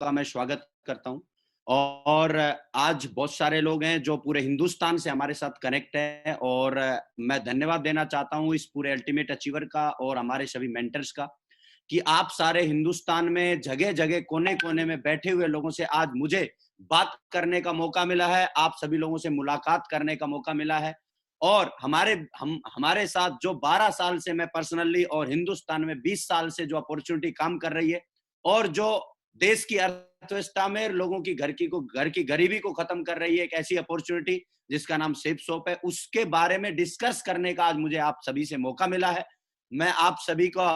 का मैं स्वागत करता हूँ। और आज बहुत सारे लोग हैं जो पूरे हिंदुस्तान से हमारे साथ कनेक्ट हैं, और मैं धन्यवाद देना चाहता हूँ इस पूरे अल्टीमेट अचीवर का और हमारे सभी मेंटर्स का, कि आप सारे हिंदुस्तान में जगह-जगह, कोने-कोने में बैठे हुए लोगों से आज मुझे बात करने का मौका मिला है, आप सभी लोगों से मुलाकात करने का मौका मिला है। और हमारे साथ जो 12 साल से मैं पर्सनली और हिंदुस्तान में 20 साल से जो अपॉर्चुनिटी काम कर रही है, और जो देश की अर्थव्यवस्था में लोगों की घर की गरीबी को खत्म कर रही है, एक ऐसी अपॉर्चुनिटी जिसका नाम सेफ शॉप है, उसके बारे में डिस्कस करने का आज मुझे आप सभी से मौका मिला है। मैं आप सभी का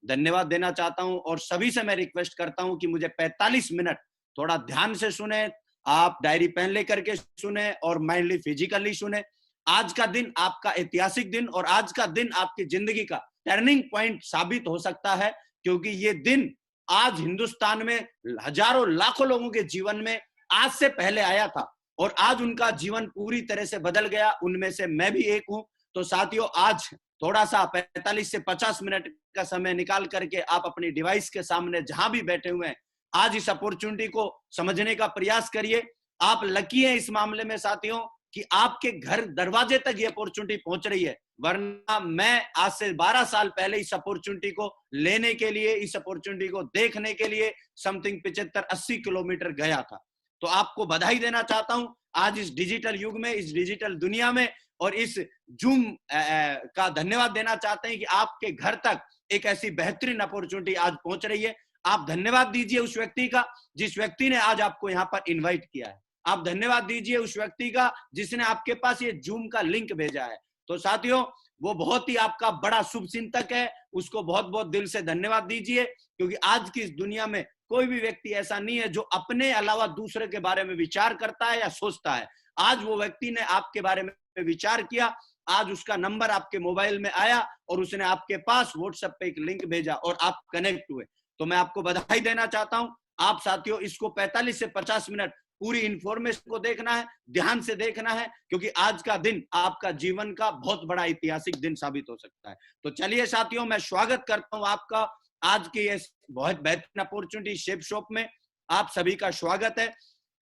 धन्यवाद देना चाहता हूं, और सभी से मैं रिक्वेस्ट करता हूं कि मुझे 45 मिनट थोड़ा ध्यान से सुने, आप डायरी पेन लेकर के सुने और माइंडली फिजिकली सुने। आज का दिन आपका ऐतिहासिक दिन, और आज का दिन आपकी जिंदगी का टर्निंग पॉइंट साबित हो सकता है, क्योंकि ये दिन आज हिंदुस्तान में हजारों लाखों लोगों के जीवन में आज से पहले आया था, और आज उनका जीवन पूरी तरह से बदल गया। उनमें से मैं भी एक हूं। तो साथियों, आज थोड़ा सा 45 से 50 मिनट का समय निकाल करके आप अपनी डिवाइस के सामने जहां भी बैठे हुए हैं, आज इस अपॉर्चुनिटी को समझने का प्रयास करिए। आप लकी हैं इस मामले में साथियों, कि आपके घर दरवाजे तक ये अपॉर्चुनिटी पहुंच रही है, वरना मैं आज से 12 साल पहले इस अपॉर्चुनिटी को लेने के लिए, इस अपॉर्चुनिटी को देखने के लिए समथिंग 75-80 किलोमीटर गया था। तो आपको बधाई देना चाहता हूं आज इस डिजिटल युग में, इस डिजिटल दुनिया में, और इस जूम का धन्यवाद देना चाहते हैं कि आपके घर तक एक ऐसी बेहतरीन अपॉर्चुनिटी आज पहुंच रही है। आप धन्यवाद दीजिए उस व्यक्ति का जिस व्यक्ति ने आज आपको यहां पर इन्वाइट किया है। आप धन्यवाद दीजिए उस व्यक्ति का जिसने आपके पास ये जूम का लिंक भेजा है। तो साथियों, वो बहुत ही आपका बड़ा शुभ चिंतक है, उसको बहुत बहुत दिल से धन्यवाद दीजिए, क्योंकि आज की इस दुनिया में कोई भी व्यक्ति ऐसा नहीं है जो अपने अलावा दूसरे के बारे में विचार करता है या सोचता है। आज वो व्यक्ति ने आपके बारे में विचार किया, आज उसका नंबर आपके मोबाइल में आया और उसने आपके पास व्हाट्सएप पे एक लिंक भेजा और आप कनेक्ट हुए। तो मैं आपको बधाई देना चाहता हूं। आप साथियों, इसको 45 से 50 मिनट पूरी इंफॉर्मेशन को देखना है, ध्यान से देखना है, क्योंकि आज का दिन आपका जीवन का बहुत बड़ा ऐतिहासिक दिन साबित हो सकता है। तो चलिए साथियों, मैं स्वागत करता हूं आपका आज की ये बहुत बेहतरीन अपॉर्चुनिटी शेप शॉप में। आप सभी का स्वागत है।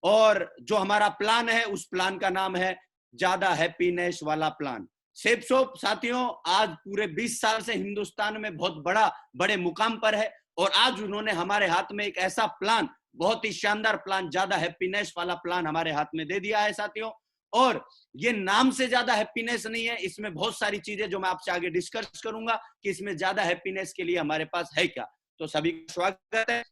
और जो हमारा प्लान है, उस प्लान का नाम है ज्यादा हैप्पीनेस वाला प्लान। शेप शॉप साथियों आज पूरे 20 साल से हिंदुस्तान में बहुत बड़े मुकाम पर है, और आज उन्होंने हमारे हाथ में एक ऐसा प्लान, बहुत ही शानदार प्लान, ज्यादा हैप्पीनेस वाला प्लान हमारे हाथ में दे दिया है साथियों। और ये नाम से ज्यादा हैप्पीनेस नहीं है, इसमें बहुत सारी चीजें जो मैं आपसे आगे डिस्कस करूंगा कि इसमें ज्यादा हैप्पीनेस के लिए हमारे पास है क्या। तो सभी का स्वागत है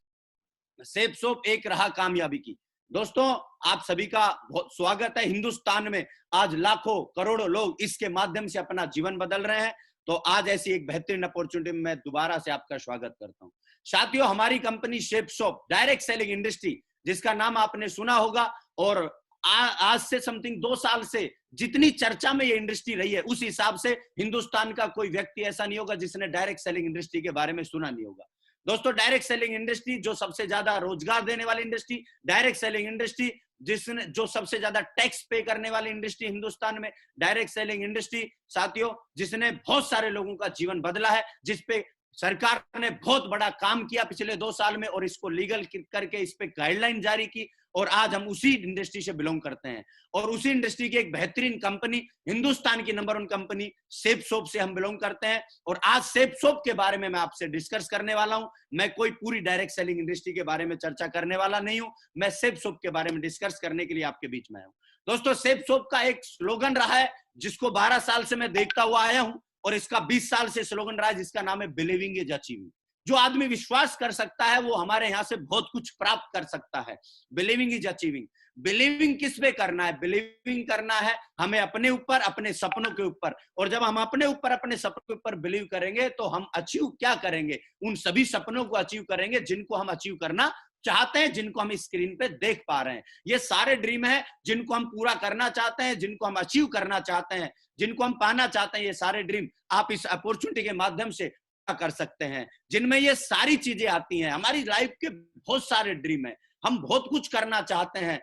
शेप शॉप एक राह कामयाबी की। दोस्तों, आप सभी का बहुत स्वागत है। हिंदुस्तान में आज लाखों करोड़ों लोग इसके माध्यम से अपना जीवन बदल रहे हैं। तो आज ऐसी एक बेहतरीन अपॉर्चुनिटी में मैं दोबारा से आपका स्वागत करता हूं साथियों। हमारी company shape shop direct selling industry, जिसका नाम आपने सुना होगा, और आज से समथिंग 2 साल से जितनी चर्चा में ये इंडस्ट्री रही है, उस हिसाब से हिंदुस्तान का कोई व्यक्ति ऐसा नहीं होगा जिसने डायरेक्ट सेलिंग इंडस्ट्री के बारे में सुना नहीं होगा। दोस्तों, डायरेक्ट सेलिंग इंडस्ट्री जो सबसे ज्यादा रोजगार देने वाली इंडस्ट्री, डायरेक्ट सेलिंग इंडस्ट्री जिसने जो सबसे ज्यादा टैक्स पे करने वाली इंडस्ट्री हिंदुस्तान में, डायरेक्ट सेलिंग इंडस्ट्री साथियों जिसने बहुत सारे लोगों का जीवन बदला है, जिसपे सरकार ने बहुत बड़ा काम किया पिछले 2 साल में, और इसको लीगल करके इस पे गाइडलाइन जारी की, और आज हम उसी इंडस्ट्री से बिलोंग करते हैं। और उसी इंडस्ट्री की एक बेहतरीन कंपनी, हिंदुस्तान की नंबर 1 कंपनी शेप शॉप से हम बिलोंग करते हैं। और आज शेप शॉप के बारे में मैं आपसे डिस्कस करने वाला हूं। मैं कोई पूरी डायरेक्ट सेलिंग इंडस्ट्री के बारे में चर्चा करने वाला नहीं हूं, मैं शेप शॉप के बारे में डिस्कस करने के लिए आपके बीच में आया हूं। दोस्तों, शेप शॉप का एक स्लोगन रहा है जिसको 12 साल से मैं देखता हुआ आया हूं, और इसका 20 साल से स्लोगन रहा है जिसका नाम है बिलीविंग इज अचीविंग। जो आदमी विश्वास कर सकता है वो हमारे यहां से बहुत कुछ प्राप्त कर सकता है। Believing is achieving. बिलीविंग किस पे करना है? बिलीविंग करना है हमें अपने ऊपर, अपने सपनों के ऊपर। और जब हम अपने ऊपर, अपने सपनों के ऊपर बिलीव करेंगे तो हम अचीव क्या करेंगे? उन सभी सपनों को अचीव करेंगे जिनको हम अचीव करना चाहते हैं, जिनको हम स्क्रीन पे देख पा रहे हैं। ये सारे ड्रीम है जिनको हम पूरा करना चाहते हैं, जिनको हम अचीव करना चाहते हैं, जिनको हम पाना चाहते हैं। ये सारे ड्रीम आप इस अपॉर्चुनिटी के माध्यम से कर सकते हैं, जिनमें ये सारी चीजें आती हैं। हमारी लाइफ के बहुत सारे ड्रीम है, हम बहुत कुछ करना चाहते हैं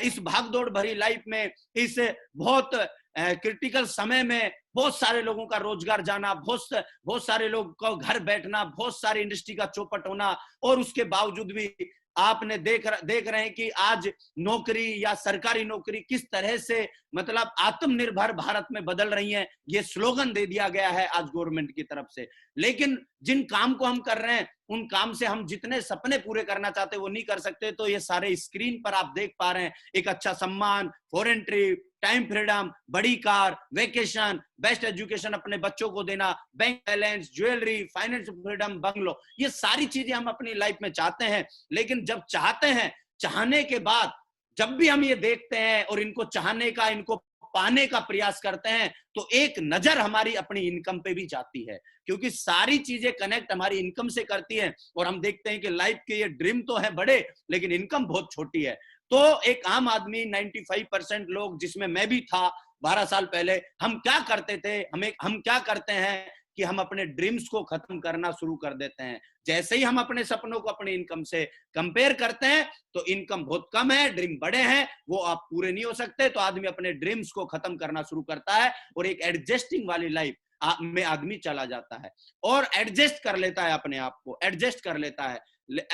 इस भागदौड़ भरी लाइफ में, इस बहुत क्रिटिकल समय में बहुत सारे लोगों का रोजगार जाना, बहुत सारे लोग का घर बैठना, बहुत सारी इंडस्ट्री का चौपट होना, और उसके बावजूद भी आपने देख रहे हैं कि आज नौकरी या सरकारी नौकरी किस तरह से मतलब आत्मनिर्भर भारत में बदल रही है, ये स्लोगन दे दिया गया है आज गवर्नमेंट की तरफ से। लेकिन जिन काम को हम कर रहे हैं, उन काम से हम जितने सपने पूरे करना चाहते हैं वो नहीं कर सकते। तो ये सारे स्क्रीन पर आप देख पा रहे हैं, एक अच्छा सम्मान, फॉरेन ट्रिप, टाइम फ्रीडम, बड़ी कार, वेकेशन, बेस्ट एजुकेशन अपने बच्चों को देना, bank balance, jewellery, finance freedom, bungalow, ये सारी चीजें हम अपनी लाइफ में चाहते हैं। लेकिन जब चाहते हैं, चाहने के बाद जब भी हम ये देखते हैं और इनको चाहने का, इनको पाने का प्रयास करते हैं, तो एक नजर हमारी अपनी इनकम पे भी जाती है, क्योंकि सारी चीजें कनेक्ट हमारी इनकम से करती हैं। और हम देखते हैं कि लाइफ के ये ड्रीम तो है बड़े, लेकिन इनकम बहुत छोटी है। तो एक आम आदमी 95% लोग, जिसमें मैं भी था 12 साल पहले, हम क्या करते थे, हम क्या करते हैं कि हम अपने ड्रीम्स को खत्म करना शुरू कर देते हैं। जैसे ही हम अपने सपनों को अपनी इनकम से कंपेयर करते हैं, तो इनकम बहुत कम है, ड्रीम बड़े हैं, वो आप पूरे नहीं हो सकते, तो आदमी अपने ड्रीम्स को खत्म करना शुरू करता है और एक एडजस्टिंग वाली लाइफ में आदमी चला जाता है और एडजस्ट कर लेता है, अपने आप को एडजस्ट कर लेता है,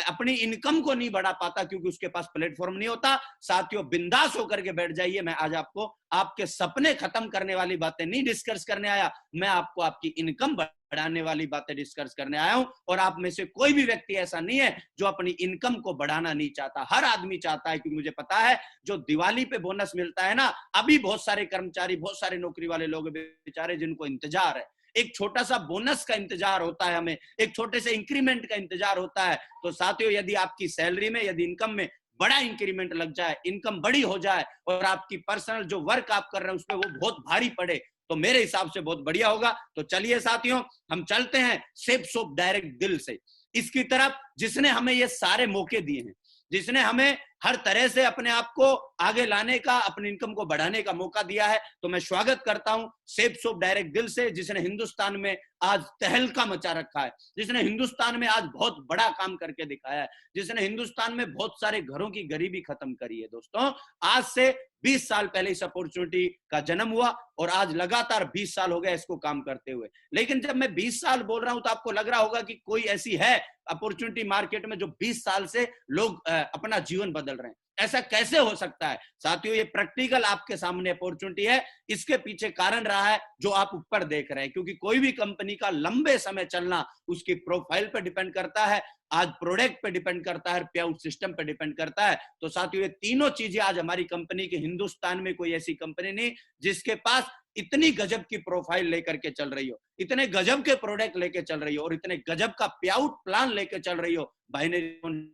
अपनी इनकम को नहीं बढ़ा पाता क्योंकि उसके पास प्लेटफॉर्म नहीं होता। साथियों, बिंदास होकर के बैठ जाइए। मैं आज आपको आपके सपने खत्म करने वाली बातें नहीं डिस्कस करने आया, मैं आपको आपकी इनकम बढ़ाने वाली बातें डिस्कस करने आया हूं। और आप में से कोई भी व्यक्ति ऐसा नहीं है जो अपनी इनकम को बढ़ाना नहीं चाहता, हर आदमी चाहता है। क्योंकि मुझे पता है, जो दिवाली पे बोनस मिलता है ना, अभी बहुत सारे कर्मचारी, बहुत सारे नौकरी वाले लोग बेचारे जिनको इंतजार है, एक छोटा सा बोनस का इंतजार होता है, हमें एक छोटे से इंक्रीमेंट का इंतजार होता है। तो साथियों, यदि आपकी सैलरी में, यदि इनकम में बड़ा इंक्रीमेंट लग जाए, इनकम बड़ी हो जाए और आपकी पर्सनल जो वर्क आप कर रहे हैं उसमें वो बहुत भारी पड़े, तो मेरे हिसाब से बहुत बढ़िया होगा। तो चलिए साथियों, हम चलते हैं सेफ सोप डायरेक्ट दिल से इसकी तरफ, जिसने हमें ये सारे मौके दिए हैं, जिसने हमें हर तरह से अपने आप को आगे लाने का, अपनी इनकम को बढ़ाने का मौका दिया है। तो मैं स्वागत करता हूं सेफ सोप डायरेक्ट दिल से, जिसने हिंदुस्तान में आज तहलका मचा रखा है, जिसने हिंदुस्तान में आज बहुत बड़ा काम करके दिखाया है, जिसने हिंदुस्तान में बहुत सारे घरों की गरीबी खत्म करी है। दोस्तों, आज से 20 साल पहले इस अपॉर्चुनिटी का जन्म हुआ और आज लगातार 20 साल हो गए इसको काम करते हुए। लेकिन जब मैं 20 साल बोल रहा हूं तो आपको लग रहा होगा कि कोई ऐसी है अपॉर्चुनिटी मार्केट में जो 20 साल से लोग अपना जीवन बदल रहे हैं। ऐसा कैसे हो सकता है? साथियों, ये प्रैक्टिकल आपके सामने अपॉर्चुनिटी है। इसके पीछे कारण रहा है जो आप ऊपर देख रहे हैं, क्योंकि कोई भी कंपनी का लंबे समय चलना उसकी प्रोफाइल पर डिपेंड करता है, आज प्रोडक्ट पे डिपेंड करता है, पे आउट सिस्टम पे डिपेंड करता है। तो साथियों, ये तीनों चीजें आज हमारी कंपनी के, हिंदुस्तान में कोई ऐसी कंपनी नहीं जिसके पास इतनी गजब की प्रोफाइल लेकर के चल रही हो, इतने गजब के प्रोडक्ट लेके चल रही हो और इतने गजब का पे आउट प्लान लेके चल रही हो, बाइनरी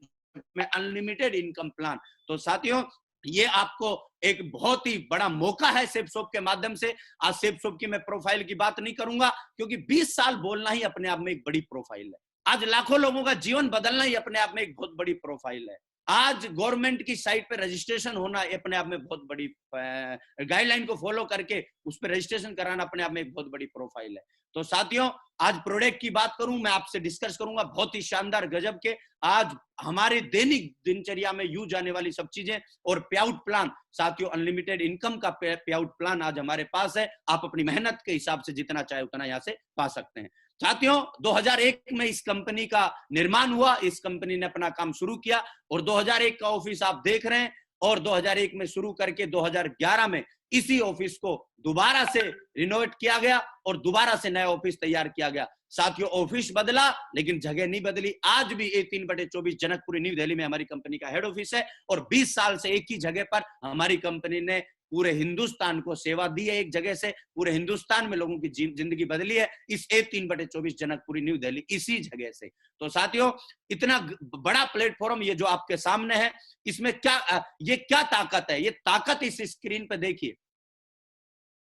में अनलिमिटेड इनकम प्लान। तो साथियों, ये आपको एक बहुत ही बड़ा मौका है सेफ सोप के माध्यम से। आज सेफ सोप की मैं प्रोफाइल की बात नहीं करूंगा, क्योंकि 20 साल बोलना ही अपने आप में एक बड़ी प्रोफाइल है। आज लाखों लोगों का जीवन बदलना ही अपने आप में एक बहुत बड़ी प्रोफाइल है। आज गवर्नमेंट की साइट पे रजिस्ट्रेशन होना अपने आप में बहुत बड़ी, गाइडलाइन को फॉलो करके उस पर रजिस्ट्रेशन कराना अपने आप में एक बहुत बड़ी प्रोफाइल है। तो साथियों, आज प्रोडक्ट की बात करूं, मैं आपसे डिस्कस करूंगा बहुत ही शानदार गजब के, आज हमारे दैनिक दिनचर्या में यूज आने वाली सब चीजें और पे आउट प्लान। साथियों, अनलिमिटेड इनकम का पे आउट प्लान आज हमारे पास है। आप अपनी मेहनत के हिसाब से जितना चाहे उतना यहाँ से पा सकते हैं। साथियों, 2001 में इस कंपनी का निर्माण हुआ, इस कंपनी ने अपना काम शुरू किया और 2001 का ऑफिस आप देख रहे हैं और 2001 में शुरू करके 2011 में इसी ऑफिस को दोबारा से रिनोवेट किया गया और दोबारा से नया ऑफिस तैयार किया गया। साथियों, ऑफिस बदला लेकिन जगह नहीं बदली। आज भी A3/24 जनकपुरी न्यू दिल्ली में हमारी कंपनी का हेड ऑफिस है और 20 साल से एक ही जगह पर हमारी कंपनी ने पूरे हिंदुस्तान को सेवा दी है। एक जगह से पूरे हिंदुस्तान में लोगों की जिंदगी बदली है इस A3/24 जनकपुरी न्यू दिल्ली इसी जगह से। तो साथियों, इतना बड़ा प्लेटफॉर्म ये जो आपके सामने है, इसमें क्या, ये क्या ताकत है? ये ताकत इस स्क्रीन पे देखिए।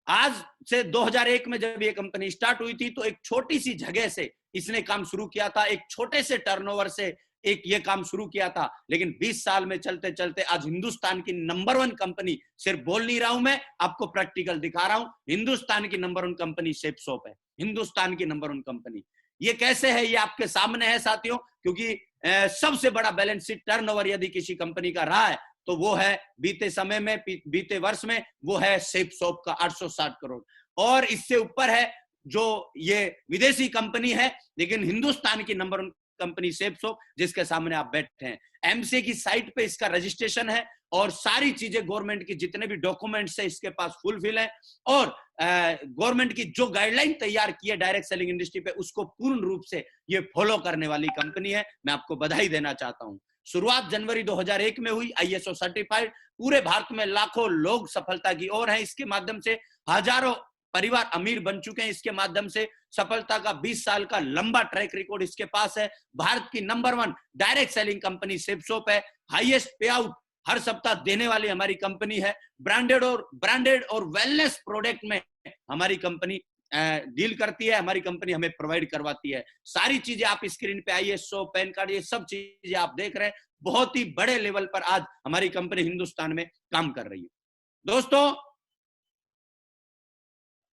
आज से 2001 में जब ये कंपनी स्टार्ट हुई थी तो एक छोटी सी जगह से इसने काम शुरू किया था, एक छोटे से टर्नओवर से एक ये काम शुरू किया था। लेकिन 20 साल में चलते चलते आज हिंदुस्तान की नंबर 1 कंपनी, सिर्फ बोल नहीं रहा हूं मैं, आपको प्रैक्टिकल दिखा रहा हूं, हिंदुस्तान की नंबर 1 कंपनी सेफ सोप है, हिंदुस्तान की नंबर 1 कंपनी। ये कैसे है? ये आपके सामने है साथियों, क्योंकि सबसे बड़ा बैलेंस शीट टर्नओवर यदि किसी कंपनी का रहा है तो वो है बीते समय में, बीते वर्ष में, वो है सेफ सोप का 860 करोड़। और इससे ऊपर है जो ये विदेशी कंपनी है, लेकिन हिंदुस्तान की नंबर 1 कंपनी सेप्सो, जिसके सामने आप बैठे हैं। एमसीए की साइट पे इसका रजिस्ट्रेशन है और सारी चीजें गवर्नमेंट की जितने भी डॉक्यूमेंट्स है इसके पास फुलफिल है, और गवर्नमेंट की जो गाइडलाइन तैयार की है डायरेक्ट सेलिंग इंडस्ट्री पे उसको पूर्ण रूप से ये फॉलो करने वाली कंपनी है। मैं आपको बधाई देना चाहता हूं। शुरुआत जनवरी 2001 में हुई, आईएसओ सर्टिफाइड, पूरे भारत में लाखों लोग सफलता की ओर हैं। इसके माध्यम से हजारों परिवार अमीर बन चुके हैं। इसके माध्यम से सफलता का 20 साल का लंबा ट्रैक रिकॉर्ड इसके पास है। भारत की नंबर 1 डायरेक्ट सेलिंग कंपनी सेप्सोप है। हाईएस्ट पे आउट हर सप्ताह देने वाली हमारी कंपनी है। ब्रांडेड और वेलनेस प्रोडक्ट में हमारी कंपनी डील करती है, हमारी कंपनी हमें प्रोवाइड करवाती है। सारी चीजें आप स्क्रीन पे आईएसओ, पैन कार्ड, ये सब चीजें आप देख रहे हैं। बहुत ही बड़े लेवल पर आज हमारी कंपनी हिंदुस्तान में काम कर रही है। दोस्तों,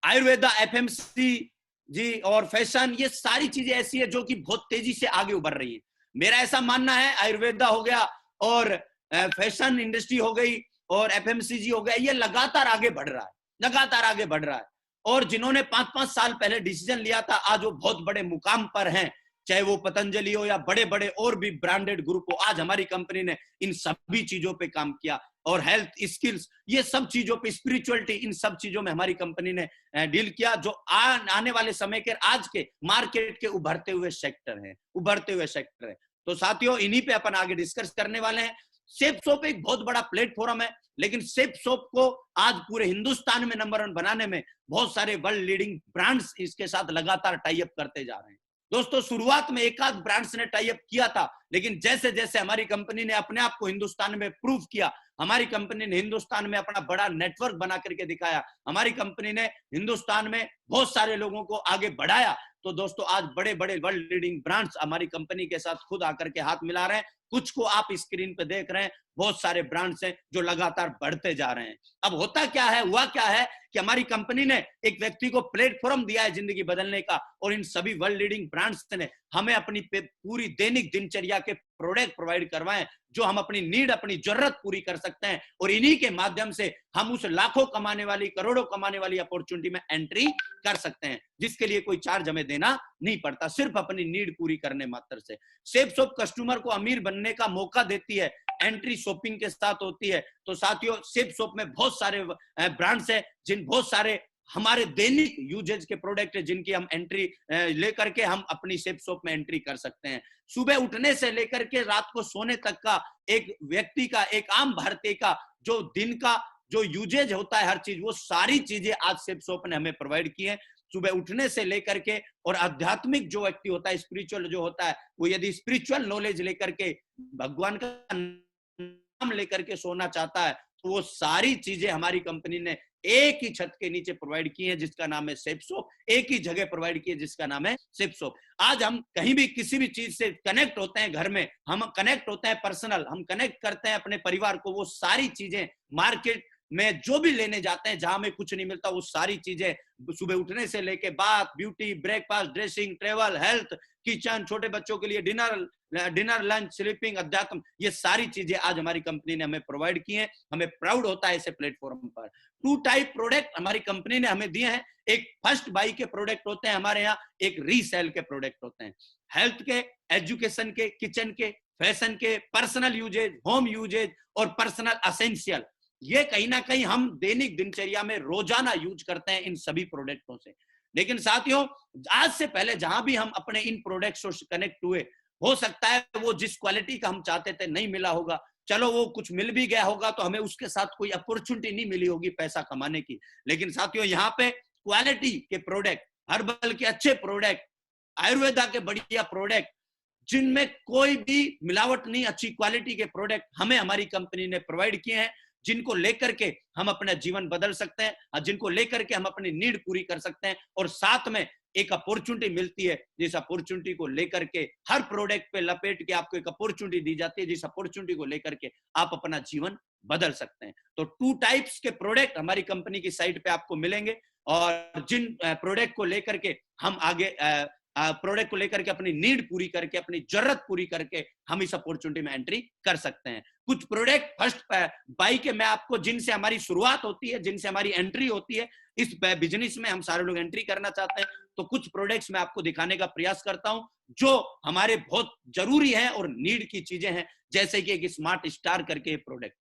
आयुर्वेदा, एफएमसीजी और फैशन, ये सारी चीजें ऐसी है जो कि बहुत तेजी से आगे उभर रही है। मेरा ऐसा मानना है, आयुर्वेदा हो गया और फैशन इंडस्ट्री हो गई और एफएमसीजी हो गया, ये लगातार आगे बढ़ रहा है, लगातार आगे बढ़ रहा है। और जिन्होंने 5-5 साल पहले डिसीजन लिया था, आज वो बहुत बड़े मुकाम पर हैं, चाहे वो पतंजलि हो या बड़े बड़े और भी ब्रांडेड ग्रुप हो। आज हमारी कंपनी ने इन सभी चीजों पे काम किया, और हेल्थ, स्किल्स, ये सब चीजों पे, स्पिरिचुअलिटी, इन सब चीजों में हमारी कंपनी ने डील किया, जो आने वाले समय के आज के मार्केट के उभरते हुए सेक्टर है, उभरते हुए सेक्टर है। तो साथियों, इन्हीं पे अपन आगे डिस्कस करने वाले हैं। सेप्सोप एक बहुत बड़ा प्लेटफॉर्म है, लेकिन सेप्सोप को आज पूरे हिंदुस्तान में नंबर 1 बनाने में बहुत सारे वर्ल्ड लीडिंग ब्रांड्स इसके साथ लगातार टाई अप करते जा रहे हैं। दोस्तों, शुरुआत में एक आध ब्रांड्स ने टाई अप किया था, लेकिन जैसे जैसे हमारी कंपनी ने अपने आप को हिंदुस्तान में प्रूव किया, हमारी कंपनी ने हिंदुस्तान में अपना बड़ा नेटवर्क बना करके दिखाया, हमारी कंपनी ने हिंदुस्तान में बहुत सारे लोगों को आगे बढ़ाया, तो दोस्तों आज बड़े बड़े वर्ल्ड लीडिंग ब्रांड्स हमारी कंपनी के साथ खुद आकर के हाथ मिला रहे हैं। कुछ को आप स्क्रीन पे देख रहे हैं, बहुत सारे ब्रांड्स हैं जो लगातार बढ़ते जा रहे हैं। अब होता क्या है, हुआ क्या है कि हमारी कंपनी ने एक व्यक्ति को प्लेटफॉर्म दिया है जिंदगी बदलने का, और इन सभी वर्ल्ड लीडिंग ब्रांड्स ने हमें अपनी पूरी दैनिक दिनचर्या के प्रोडक्ट प्रोवाइड करवाएं, जो हम अपनी नीड, अपनी जरूरत पूरी कर सकते हैं, और इन्हीं के माध्यम से हम उस लाखों कमाने वाली, करोड़ों कमाने वाली अपॉर्चुनिटी में एंट्री कर सकते हैं, जिसके लिए कोई चार्ज हमें देना नहीं पड़ता, सिर्फ अपनी नीड पूरी करने मात्र से। सेप्सोप कस्टमर को अमीर बनने का मौका देती है, एंट्री शॉपिंग के साथ होती है। तो साथियों, सेप्सोप में बहुत सारे ब्रांड्स हैं, जिन बहुत सारे हमारे दैनिक यूजेज के प्रोडक्ट है, जिनकी हम एंट्री लेकर के हम अपनी सेप्सोप में एंट्री कर सकते हैं। सुबह उठने से लेकर के रात को सोने तक का एक व्यक्ति का, एक आम भारतीय का जो दिन का जो यूजेज होता है, हर चीज, वो सारी चीजें आज सेप्सोप ने हमें प्रोवाइड की है। सुबह उठने से लेकर के, और आध्यात्मिक जो व्यक्ति होता है, स्पिरिचुअल जो होता है, वो यदि स्पिरिचुअल नॉलेज लेकर के, भगवान का नाम लेकर के सोना चाहता है, तो वो सारी चीजें हमारी कंपनी ने एक ही छत के नीचे प्रोवाइड की है, जिसका नाम है सेप्सोप। एक ही जगह प्रोवाइड की है, जिसका नाम है सेप्सोप। आज हम कहीं भी किसी भी चीज से कनेक्ट होते हैं, घर में हम कनेक्ट होते हैं, पर्सनल हम कनेक्ट करते हैं अपने परिवार को, वो सारी चीजें मार्केट में जो भी लेने जाते हैं, जहां में कुछ नहीं मिलता, वो सारी चीजें सुबह उठने से लेके bath, beauty, breakfast, dressing, travel, health, kitchen, छोटे बच्चों के लिए डिनर, लंच, स्लीपिंग, अध्यात्म, ये सारी चीजें आज हमारी कंपनी ने हमें प्रोवाइड की हैं। हमें प्राउड होता है ऐसे प्लेटफॉर्म पर। 2 टाइप प्रोडक्ट हमारी कंपनी ने हमें दिए हैं। एक फर्स्ट बाई के प्रोडक्ट होते हैं हमारे यहाँ, एक रीसेल के प्रोडक्ट होते हैं। हेल्थ के, एजुकेशन के, किचन के, फैशन के, पर्सनल यूजेज, होम यूजेज और पर्सनल असेंशियल, ये कहीं ना कहीं हम दैनिक दिनचर्या में रोजाना यूज करते हैं इन सभी प्रोडक्टों से। लेकिन साथियों, आज से पहले जहां भी हम अपने इन प्रोडक्ट्स से कनेक्ट हुए, हो सकता है वो जिस क्वालिटी का हम चाहते थे नहीं मिला होगा, चलो वो कुछ मिल भी गया होगा तो हमें उसके साथ कोई अपॉर्चुनिटी नहीं मिली होगी पैसा कमाने की। लेकिन साथियों, यहाँ पे क्वालिटी के प्रोडक्ट, हर्बल के अच्छे प्रोडक्ट, आयुर्वेदा के बढ़िया प्रोडक्ट, जिनमें कोई भी मिलावट नहीं, अच्छी क्वालिटी के प्रोडक्ट हमें हमारी कंपनी ने प्रोवाइड किए हैं, जिनको लेकर के हम अपना जीवन बदल सकते हैं, और जिनको लेकर के हम अपनी नीड पूरी कर सकते हैं, और साथ में एक अपॉर्चुनिटी मिलती है, जिस अपॉर्चुनिटी को लेकर के हर प्रोडक्ट पे लपेट के आपको एक अपॉर्चुनिटी दी जाती है, जिस अपॉर्चुनिटी को लेकर के आप अपना जीवन बदल सकते हैं। तो 2 टाइप्स के प्रोडक्ट हमारी कंपनी की साइट पे आपको मिलेंगे, और जिन प्रोडक्ट को लेकर के हम आगे प्रोडक्ट को लेकर के अपनी नीड पूरी करके, अपनी जरूरत पूरी करके हम इस अपॉर्चुनिटी में एंट्री कर सकते हैं। कुछ प्रोडक्ट फर्स्ट बाई के मैं आपको, जिनसे हमारी शुरुआत होती है, जिनसे हमारी एंट्री होती है, इस बिजनेस में हम सारे लोग एंट्री करना चाहते हैं, तो कुछ प्रोडक्ट्स मैं आपको दिखाने का प्रयास करता हूं जो हमारे बहुत जरूरी है और नीड की चीजें हैं, जैसे कि एक स्मार्ट स्टार करके प्रोडक्ट।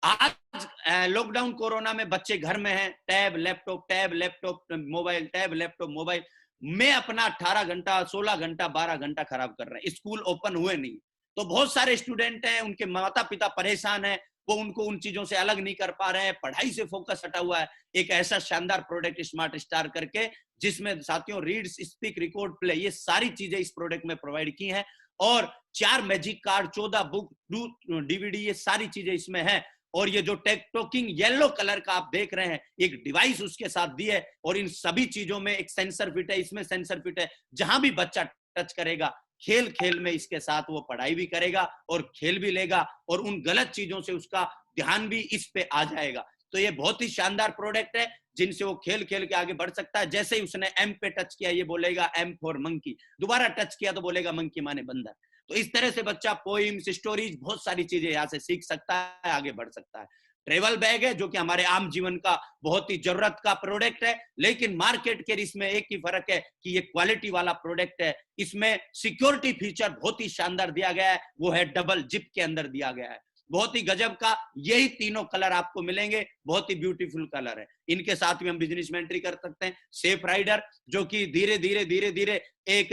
आज लॉकडाउन कोरोना में बच्चे घर में हैं, tab laptop mobile, tab laptop mobile में अपना 18 घंटा 16 घंटा 12 घंटा खराब कर रहे हैं। स्कूल ओपन हुए नहीं, तो बहुत सारे स्टूडेंट हैं, उनके माता पिता परेशान हैं, वो उनको उन चीजों से अलग नहीं कर पा रहे हैं, पढ़ाई से फोकस हटा हुआ है। एक ऐसा शानदार प्रोडक्ट स्मार्ट स्टार करके, जिसमें साथियों रीड्स, स्पीक, रिकॉर्ड, प्ले, ये सारी चीजें इस प्रोडक्ट में प्रोवाइड की हैं, और 4 मैजिक कार्ड, 14 बुक, 2 डीवीडी, ये सारी चीजें इसमें है। और ये जो टेक टॉकिंग येलो कलर का आप देख रहे हैं, एक डिवाइस उसके साथ दी है, और इन सभी चीजों में एक सेंसर फिट है, इसमें सेंसर फिट है, जहां भी बच्चा टच करेगा, खेल खेल में इसके साथ वो पढ़ाई भी करेगा और खेल भी लेगा, और उन गलत चीजों से उसका ध्यान भी इस पे आ जाएगा। तो ये बहुत ही शानदार प्रोडक्ट है, जिनसे वो खेल खेल के आगे बढ़ सकता है। जैसे ही उसने एम पे टच किया, ये बोलेगा एम फॉर मंकी, दोबारा टच किया तो बोलेगा मंकी माने बंदर। तो इस तरह से बच्चा पोइम्स, स्टोरीज, बहुत सारी चीजें यहाँ से सीख सकता है, आगे बढ़ सकता है। ट्रेवल बैग है, जो कि हमारे आम जीवन का बहुत ही जरूरत का प्रोडक्ट है, लेकिन मार्केट के इसमें एक ही फर्क है कि ये क्वालिटी वाला प्रोडक्ट है। इसमें सिक्योरिटी फीचर बहुत ही शानदार दिया गया है, वो है डबल जिप के अंदर दिया गया है, बहुत ही गजब का। यही तीनों कलर आपको मिलेंगे, बहुत ही ब्यूटीफुल कलर है। इनके साथ भी हम बिजनेस में एंट्री कर सकते हैं। सेफ राइडर, जो कि धीरे धीरे एक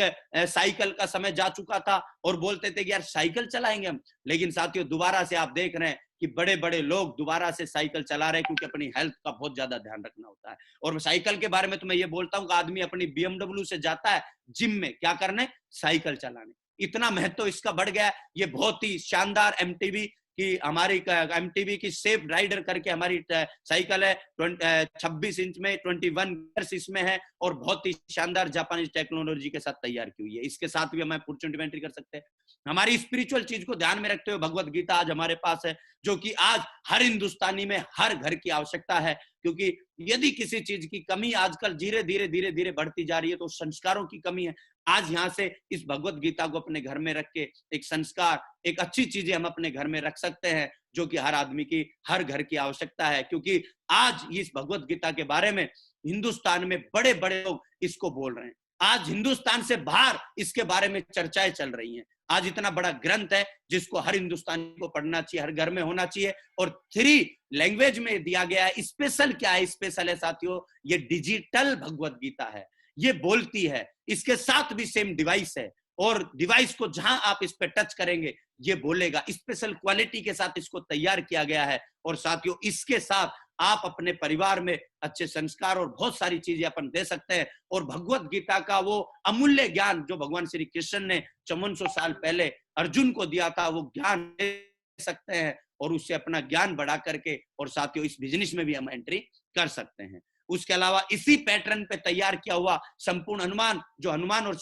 साइकिल का समय जा चुका था, और बोलते थे कि यार साइकिल चलाएंगे हम, लेकिन साथियों दोबारा से आप देख रहे हैं कि बड़े बड़े लोग दोबारा से साइकिल चला रहे हैं, क्योंकि अपनी हेल्थ का बहुत ज्यादा ध्यान रखना होता है। और साइकिल के बारे में तो मैं ये बोलता हूँ कि आदमी अपनी BMW से जाता है जिम में, क्या करने? साइकिल चलाने। इतना महत्व इसका बढ़ गया है। ये बहुत ही शानदार MTV की, हमारी MTV की सेफ राइडर करके हमारी साइकिल है, 26 इंच में, 21 गियर्स इसमें है, और बहुत ही शानदार जापानीज टेक्नोलॉजी के साथ तैयार की हुई है। इसके साथ भी हम अपॉर्चुनिटी में एंट्री कर सकते हैं। हमारी स्पिरिचुअल चीज को ध्यान में रखते हुए भगवत गीता आज हमारे पास है, जो कि आज हर हिंदुस्तानी में हर घर की आवश्यकता है, क्योंकि यदि किसी चीज की कमी आजकल धीरे धीरे बढ़ती जा रही है, तो संस्कारों की कमी है। आज यहाँ से इस भगवत गीता को अपने घर में रख के एक संस्कार, एक अच्छी चीजें हम अपने घर में रख सकते हैं, जो कि हर आदमी की, हर घर की आवश्यकता है। क्योंकि आज इस भगवत गीता के बारे में हिंदुस्तान में बड़े बड़े लोग इसको बोल रहे हैं। आज हिंदुस्तान से बाहर इसके बारे में चर्चाएं चल रही हैं। आज इतना बड़ा ग्रंथ है, जिसको हर हिंदुस्तानी को पढ़ना चाहिए, हर घर में होना चाहिए, और 3 लैंग्वेज में दिया गया है। स्पेशल क्या है? स्पेशल है साथियों, ये डिजिटल भगवत गीता है, ये बोलती है। इसके साथ भी सेम डिवाइस है, और डिवाइस को जहां आप इस पे टच करेंगे ये बोलेगा। स्पेशल क्वालिटी के साथ इसको तैयार किया गया है, और साथियों इसके साथ आप अपने परिवार में अच्छे संस्कार और बहुत सारी चीजें अपन दे सकते हैं। और भगवत गीता का वो अमूल्य ज्ञान जो भगवान श्री कृष्ण ने 5400 साल पहले अर्जुन को दिया था, वो ज्ञान दे सकते हैं, और उससे अपना ज्ञान बढ़ा करके, और साथियों इस बिजनेस में भी हम एंट्री कर सकते हैं। उसके अलावा इसी पैटर्न पे तैयार किया हुआ संपूर्ण हनुमान, जो हनुमान और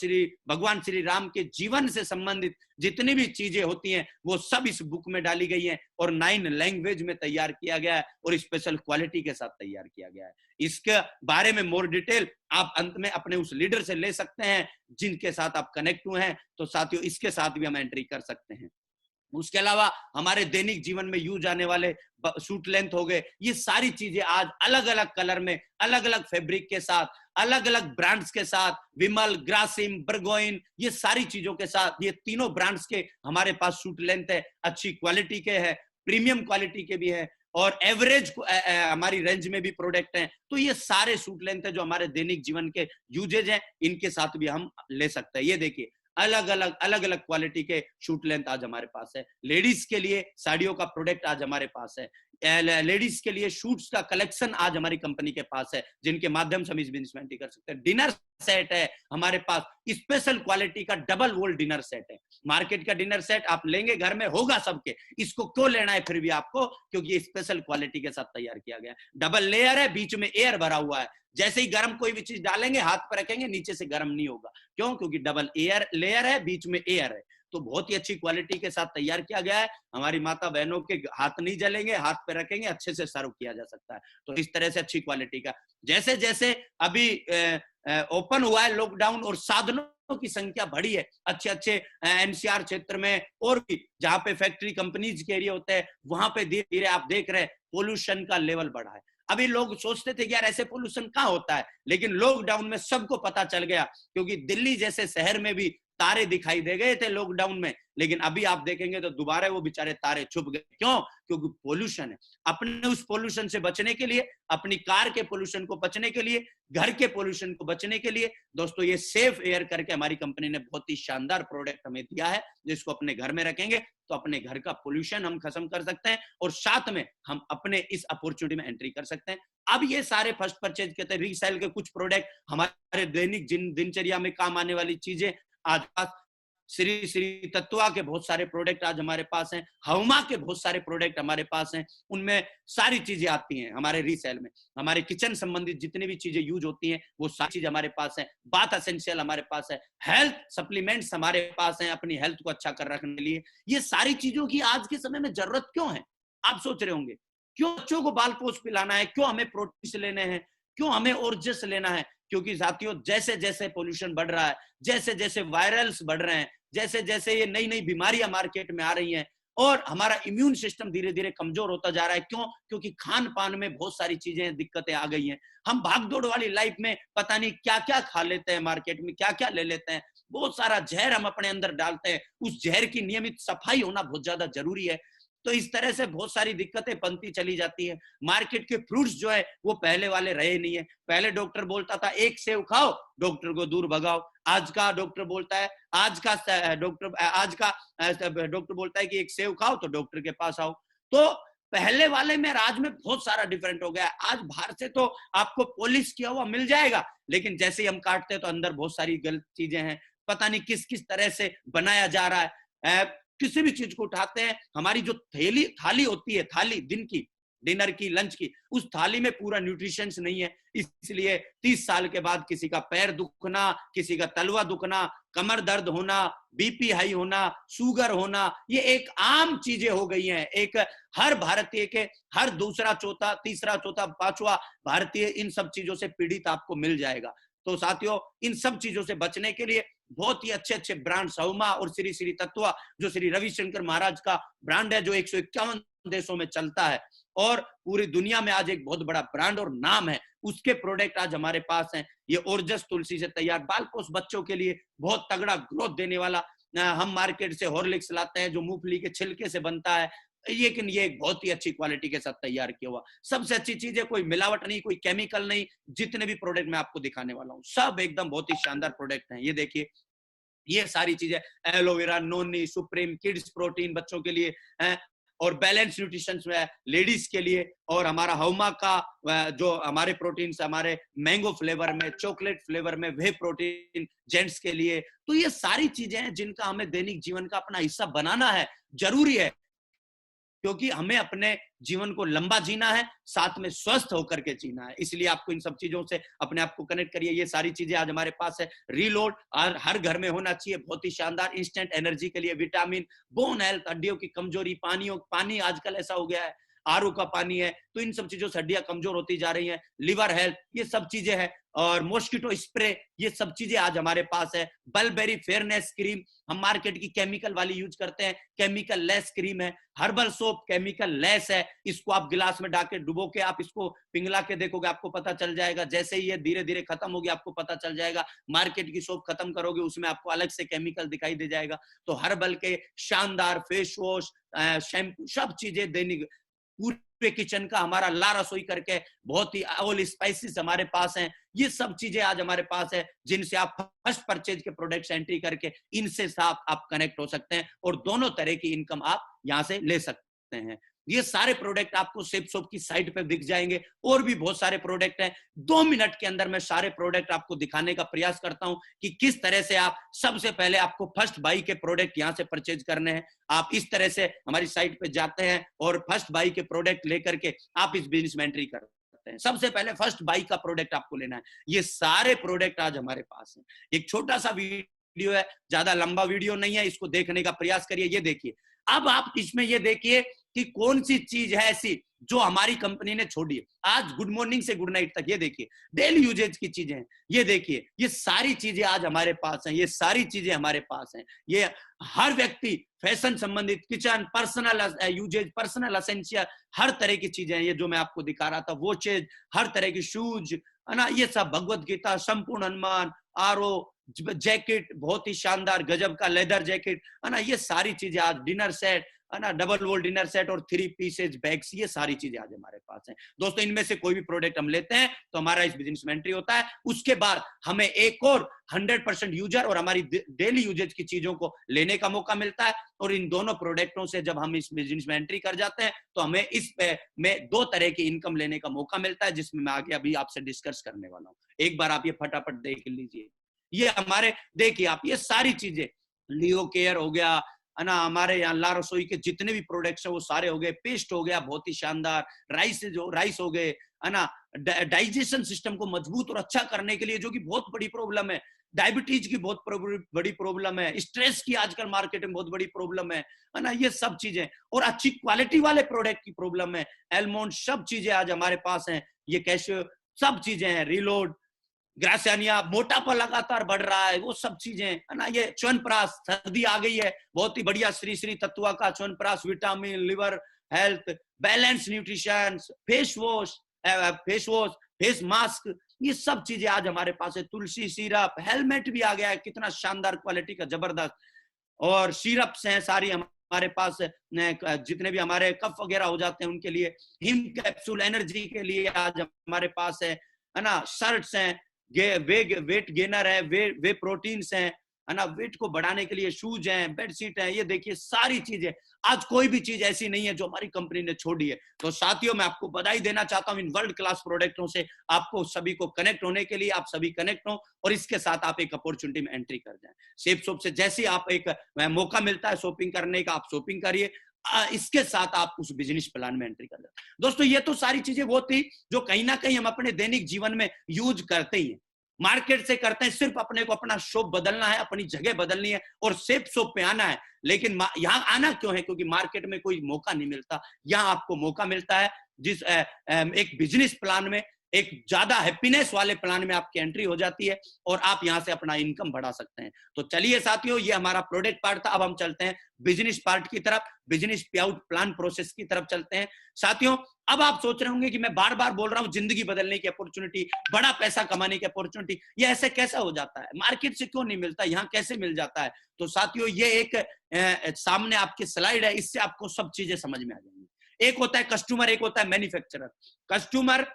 भगवान श्री राम के जीवन से संबंधित जितनी भी चीजें होती हैं, वो सब इस बुक में डाली गई हैं, और 9 लैंग्वेज में तैयार किया गया है, और स्पेशल क्वालिटी के साथ तैयार किया गया है। इसके बारे में मोर डिटेल आप अंत में अपने उस लीडर से ले सकते हैं, जिनके साथ आप कनेक्ट हुए हैं। तो साथियों इसके साथ भी हम एंट्री कर सकते हैं। उसके अलावा हमारे दैनिक जीवन में यूज आने वाले सूट लेंथ हो गए, ये सारी चीजें आज अलग अलग कलर में, अलग अलग फैब्रिक के साथ, अलग अलग ब्रांड्स के साथ, विमल, ग्रासिम, बर्गोइन, ये सारी चीजों के साथ, ये तीनों ब्रांड्स के हमारे पास सूट लेंथ है। अच्छी क्वालिटी के है, प्रीमियम क्वालिटी के भी है, और एवरेज हमारी रेंज में भी प्रोडक्ट हैं। तो ये सारे सूट लेंथ है जो हमारे दैनिक जीवन के यूजेज हैं, इनके साथ भी हम ले सकते हैं। ये देखिए अलग अलग क्वालिटी के शूट लेंथ आज हमारे पास है। लेडीज के लिए साड़ियों का प्रोडक्ट आज हमारे पास है। लेडीज के लिए शूट्स का कलेक्शन आज हमारी कंपनी के पास है, जिनके माध्यम से हम इस बिजनेस में एंट्री कर सकते हैं। डिनर सेट है हमारे पास, स्पेशल क्वालिटी का डबल वॉल डिनर सेट है। मार्केट का डिनर सेट आप लेंगे घर में होगा सबके, इसको क्यों लेना है फिर भी आपको? क्योंकि ये स्पेशल क्वालिटी के साथ तैयार किया गया है। डबल लेयर है, बीच में एयर भरा हुआ है। जैसे ही गर्म कोई भी चीज डालेंगे, हाथ पर रखेंगे, नीचे से गर्म नहीं होगा। क्यों? क्योंकि डबल एयर लेयर है, बीच में एयर है। तो बहुत ही अच्छी क्वालिटी के साथ तैयार किया गया है। हमारी माता बहनों के हाथ नहीं जलेंगे, हाथ पे रखेंगे, अच्छे से सर्व किया जा सकता है। तो इस तरह से अच्छी क्वालिटी का, जैसे जैसे अभी ओपन हुआ है लॉकडाउन और साधनों की संख्या बढ़ी है, अच्छे अच्छे NCR क्षेत्र में और भी जहां पे फैक्ट्री कंपनीज के एरिया होते हैं, वहां पे धीरे धीरे आप देख रहे हैं पोल्यूशन का लेवल बढ़ा है। अभी लोग सोचते थे कि यार ऐसे पोल्यूशन कहाँ होता है, लेकिन लॉकडाउन में सबको पता चल गया, क्योंकि दिल्ली जैसे शहर में भी तारे दिखाई दे गए थे लॉकडाउन में, लेकिन अभी आप देखेंगे तो दोबारा वो बेचारे तारे छुप गए। क्यों? क्योंकि पोल्यूशन है। अपने उस पोल्यूशन से बचने के लिए, अपनी कार के पोल्यूशन को बचने के लिए, घर के पोल्यूशन को बचने के लिए, दोस्तों ये सेफ एयर करके हमारी कंपनी ने बहुत ही शानदार प्रोडक्ट हमें दिया है, जिसको अपने घर में रखेंगे तो अपने घर का पोल्यूशन हम खत्म कर सकते हैं और साथ में हम अपने इस अपॉर्चुनिटी में एंट्री कर सकते हैं। अब ये सारे फर्स्ट परचेज के रीसेल के कुछ प्रोडक्ट, हमारे दैनिक दिनचर्या में काम आने वाली चीजें आज श्री श्री तत्वा के बहुत सारे प्रोडक्ट आज हमारे पास हैं, हवमा के बहुत सारे प्रोडक्ट हमारे पास हैं, उनमें सारी चीजें आती हैं हमारे रीसेल में। हमारे किचन संबंधित जितनी भी चीजें यूज होती हैं वो सारी चीज हमारे पास है। बाथ एसेंशियल हमारे पास है, हेल्थ सप्लीमेंट्स हमारे पास हैं अपनी हेल्थ को अच्छा कर रखने के लिए। ये सारी चीजों की आज के समय में जरूरत क्यों है? आप सोच रहे होंगे, क्यों बच्चों को बाल पोष पिलाना है, क्यों हमें प्रोटीन लेने हैं, क्यों हमें ओरजस लेना है? क्योंकि साथियों जैसे जैसे पोल्यूशन बढ़ रहा है, जैसे जैसे वायरल्स बढ़ रहे हैं, जैसे जैसे ये नई नई बीमारियां मार्केट में आ रही हैं और हमारा इम्यून सिस्टम धीरे धीरे कमजोर होता जा रहा है। क्यों? क्योंकि खान पान में बहुत सारी चीजें दिक्कतें आ गई हैं। हम भागदौड़ वाली लाइफ में पता नहीं क्या क्या खा लेते हैं, मार्केट में क्या क्या ले लेते हैं, बहुत सारा जहर हम अपने अंदर डालते हैं। उस जहर की नियमित सफाई होना बहुत ज्यादा जरूरी है। तो इस तरह से बहुत सारी दिक्कतें बनती चली जाती है। मार्केट के फ्रूट्स जो है वो पहले वाले रहे नहीं है। पहले डॉक्टर बोलता था एक सेव खाओ, डॉक्टर को दूर भगाओ। आज का डॉक्टर बोलता है, आज का डॉक्टर बोलता है कि एक सेव खाओ तो डॉक्टर के पास आओ। तो पहले वाले में आज में बहुत सारा डिफरेंट हो गया। आज बाहर से तो आपको पॉलिश किया हुआ मिल जाएगा, लेकिन जैसे ही हम काटते हैं तो अंदर बहुत सारी गलत चीजें हैं। पता नहीं किस किस तरह से बनाया जा रहा है। किसी भी चीज को उठाते हैं, हमारी जो थाली होती है, थाली दिन की, डिनर की, लंच की, उस थाली में पूरा न्यूट्रिशंस नहीं है। इसलिए 30 साल के बाद किसी का पैर दुखना, किसी का तलवा दुखना, कमर दर्द होना, बीपी हाई होना, शुगर होना, ये एक आम चीजें हो गई हैं। एक हर भारतीय के हर दूसरा चौथा, तीसरा चौथा, पांचवा भारतीय इन सब चीजों से पीड़ित आपको मिल जाएगा। तो साथियों इन सब चीजों से बचने के लिए बहुत ही अच्छे अच्छे ब्रांड हवमा और श्री श्री तत्वा, जो श्री रविशंकर महाराज का ब्रांड है, जो 151 देशों में चलता है और पूरी दुनिया में आज एक बहुत बड़ा ब्रांड और नाम है, उसके प्रोडक्ट आज हमारे पास हैं। ये ओरजस तुलसी से तैयार बालपोष बच्चों के लिए बहुत तगड़ा ग्रोथ देने वाला, हम मार्केट से हॉर्लिक्स लाते हैं जो मूंगफली के छिलके से बनता है, लेकिन ये एक बहुत ही अच्छी क्वालिटी के साथ तैयार किया हुआ। सबसे अच्छी चीज है, कोई मिलावट नहीं, कोई केमिकल नहीं। जितने भी प्रोडक्ट मैं आपको दिखाने वाला हूँ सब एकदम बहुत ही शानदार प्रोडक्ट हैं। ये देखिए, ये सारी चीजें एलोवेरा, नोनी, सुप्रीम, किड्स प्रोटीन बच्चों के लिए है और बैलेंस न्यूट्रिशन है लेडीज के लिए। और हमारा हवमा का जो हमारे प्रोटीन हमारे मैंगो फ्लेवर में, चॉकलेट फ्लेवर में, वे प्रोटीन जेंट्स के लिए। तो ये सारी चीजें हैं जिनका हमें दैनिक जीवन का अपना हिस्सा बनाना है, जरूरी है, क्योंकि हमें अपने जीवन को लंबा जीना है, साथ में स्वस्थ होकर के जीना है। इसलिए आपको इन सब चीजों से अपने आप को कनेक्ट करिए। ये सारी चीजें आज हमारे पास है। रीलोड हर घर में होना चाहिए, बहुत ही शानदार इंस्टेंट एनर्जी के लिए, विटामिन, बोन हेल्थ, हड्डियों की कमजोरी, पानी आजकल ऐसा हो गया है, आरओ का पानी है, तो इन सब चीजों से हड्डियां कमजोर होती जा रही हैं। लिवर हेल्थ, ये सब चीजें हैं। और मॉस्किटो स्प्रे, ये सब चीजें आज हमारे पास है। बलबेरी फेयरनेस क्रीम, हम मार्केट की केमिकल वाली यूज करते हैं, केमिकल लेस क्रीम है। हर्बल सोप केमिकल लेस है, इसको आप गिलास में डाल के डुबो के आप इसको पिघला के देखोगे, आपको पता चल जाएगा। जैसे ही ये धीरे धीरे खत्म होगी आपको पता चल जाएगा। मार्केट की सोप खत्म करोगे उसमें आपको अलग से केमिकल दिखाई दे जाएगा। तो हर्बल के शानदार फेस वॉश, शैम्पू, सब चीजें दैनिक पूरे किचन का हमारा ला रसोई करके बहुत ही ऑल स्पाइसेस हमारे पास हैं। ये सब चीजें आज हमारे पास है जिनसे आप फर्स्ट परचेज के प्रोडक्ट्स एंट्री करके इनसे साथ आप कनेक्ट हो सकते हैं और दोनों तरह की इनकम आप यहां से ले सकते हैं। ये सारे प्रोडक्ट आपको सेफ शॉप की साइट पे दिख जाएंगे और भी बहुत सारे प्रोडक्ट हैं। 2 मिनट के अंदर मैं सारे प्रोडक्ट आपको दिखाने का प्रयास करता हूं कि किस तरह से आप सबसे पहले आपको फर्स्ट बाई के प्रोडक्ट यहां से परचेज करने हैं। आप इस तरह से हमारी साइट पे जाते हैं और फर्स्ट बाई के प्रोडक्ट लेकर के आप इस बिजनेस में एंट्री करते हैं। सबसे पहले फर्स्ट बाई का प्रोडक्ट आपको लेना है। ये सारे प्रोडक्ट आज हमारे पास हैं। एक छोटा सा वीडियो है, ज्यादा लंबा वीडियो नहीं है, इसको देखने का प्रयास करिए। ये देखिए, अब आप इसमें ये देखिए कि कौन सी चीज है ऐसी जो हमारी कंपनी ने छोड़ी है। आज गुड मॉर्निंग से गुड नाइट तक ये देखिए डेली यूजेज की चीजें हैं, ये देखिए ये सारी चीजें आज हमारे पास हैं, ये सारी चीजें हमारे पास हैं। ये हर व्यक्ति फैशन संबंधित, kitchen, personal usages, personal essential, हर तरह की चीजें हैं। ये जो मैं आपको दिखा रहा था वॉचेज, हर तरह की शूज है ना, ये सब भगवत गीता, संपूर्ण हनुमान, आरओ, जैकेट, बहुत ही शानदार गजब का लेदर जैकेट है ना, ये सारी चीजें आज, डिनर सेट है ना, डबल वॉल डिनर सेट और 3 पीसेज बैग्स, ये सारी चीजें आज हमारे पास हैं। दोस्तों इनमें से कोई भी प्रोडक्ट हम लेते हैं तो हमारा इस बिजनेस में एंट्री होता है। उसके बाद हमें एक और 100% यूजर और हमारी डेली यूजेज की चीजों को लेने का मौका मिलता है। और इन दोनों प्रोडक्टों से जब हम इस बिजनेस में एंट्री कर जाते हैं तो हमें इस पे में 2 तरह की इनकम लेने का मौका मिलता है, जिसमें मैं आगे अभी आपसे डिस्कस करने वाला हूँ। एक बार आप ये फटाफट देख लीजिए। ये हमारे, देखिए आप, ये सारी चीजें, लियो केयर हो गया है ना, हमारे यहाँ ला रसोई के जितने भी प्रोडक्ट्स है वो सारे हो गए, पेस्ट हो गया बहुत ही शानदार, राइस हो गए है ना, डाइजेशन सिस्टम को मजबूत और अच्छा करने के लिए, जो कि बहुत बड़ी प्रॉब्लम है, डायबिटीज की बहुत बड़ी प्रॉब्लम है, स्ट्रेस की आजकल मार्केट में बहुत बड़ी प्रॉब्लम है ना, ये सब चीजें, और अच्छी क्वालिटी वाले प्रोडक्ट की प्रॉब्लम है, एलमोंड, सब चीजें आज हमारे पास हैं। ये कैसे सब चीजें हैं, रिलोड, ग्रासियानिया, मोटापा लगातार बढ़ रहा है, वो सब चीजें है ना, ये च्यवनप्राश, सर्दी आ गई है, बहुत ही बढ़िया श्री श्री तत्वा का chyawanprash, vitamin, liver health, balance nutrition, face wash, face mask, ये सब चीजें आज हमारे पास है। तुलसी सिरप, हेलमेट भी आ गया है, कितना शानदार क्वालिटी का, जबरदस्त। और सिरप्स हैं सारी हमारे पास, जितने भी हमारे कफ वगैरह हो जाते हैं उनके लिए, हिम कैप्सूल एनर्जी के लिए आज हमारे पास है ना, शर्ट्स हैं, वेट गेनर है, वे प्रोटीन्स हैं है ना, वेट को बढ़ाने के लिए शूज हैं, बेडशीट हैं, ये देखिए सारी चीजें। आज कोई भी चीज ऐसी नहीं है जो हमारी कंपनी ने छोड़ी है। तो साथियों, मैं आपको बधाई देना चाहता हूं इन वर्ल्ड क्लास प्रोडक्टों से। आपको सभी को कनेक्ट होने के लिए, आप सभी कनेक्ट हो और इसके साथ आप एक अपॉर्चुनिटी में एंट्री कर जाएं। सेफ शॉप से जैसे ही आप एक मौका मिलता है शॉपिंग करने का, आप शॉपिंग करिए, इसके साथ आप उस बिजनेस प्लान में एंट्री कर जाते हैं। दोस्तों ये तो सारी चीजें वो थी जो कहीं ना कहीं हम अपने दैनिक जीवन में यूज करते ही हैं, मार्केट से करते हैं, सिर्फ अपने को अपना शॉप बदलना है, अपनी जगह बदलनी है और सेफ शॉप पे आना है। लेकिन यहाँ आना क्यों है? क्योंकि मार्केट में कोई मौका नहीं मिलता, यहाँ आपको मौका मिलता है जिस एक बिजनेस प्लान में, एक ज्यादा हैप्पीनेस वाले प्लान में आपकी एंट्री हो जाती है और आप यहां से अपना इनकम बढ़ा सकते हैं। तो चलिए साथियों, ये हमारा प्रोडक्ट पार्ट था। अब हम चलते हैं बिजनेस पार्ट की तरफ, बिजनेस पे आउट प्लान प्रोसेस की तरफ चलते हैं। साथियों, अब आप सोच रहे होंगे कि मैं बार बार बोल रहा हूं जिंदगी बदलने की अपॉर्चुनिटी, बड़ा पैसा कमाने की अपॉर्चुनिटी, ये ऐसे कैसा हो जाता है, मार्केट से क्यों नहीं मिलता, यहाँ कैसे मिल जाता है? तो साथियों, ये एक सामने आपकी स्लाइड है, इससे आपको सब चीजें समझ में आ जाएंगी। एक होता है कस्टमर, एक होता है मैन्युफैक्चरर। कस्टमर,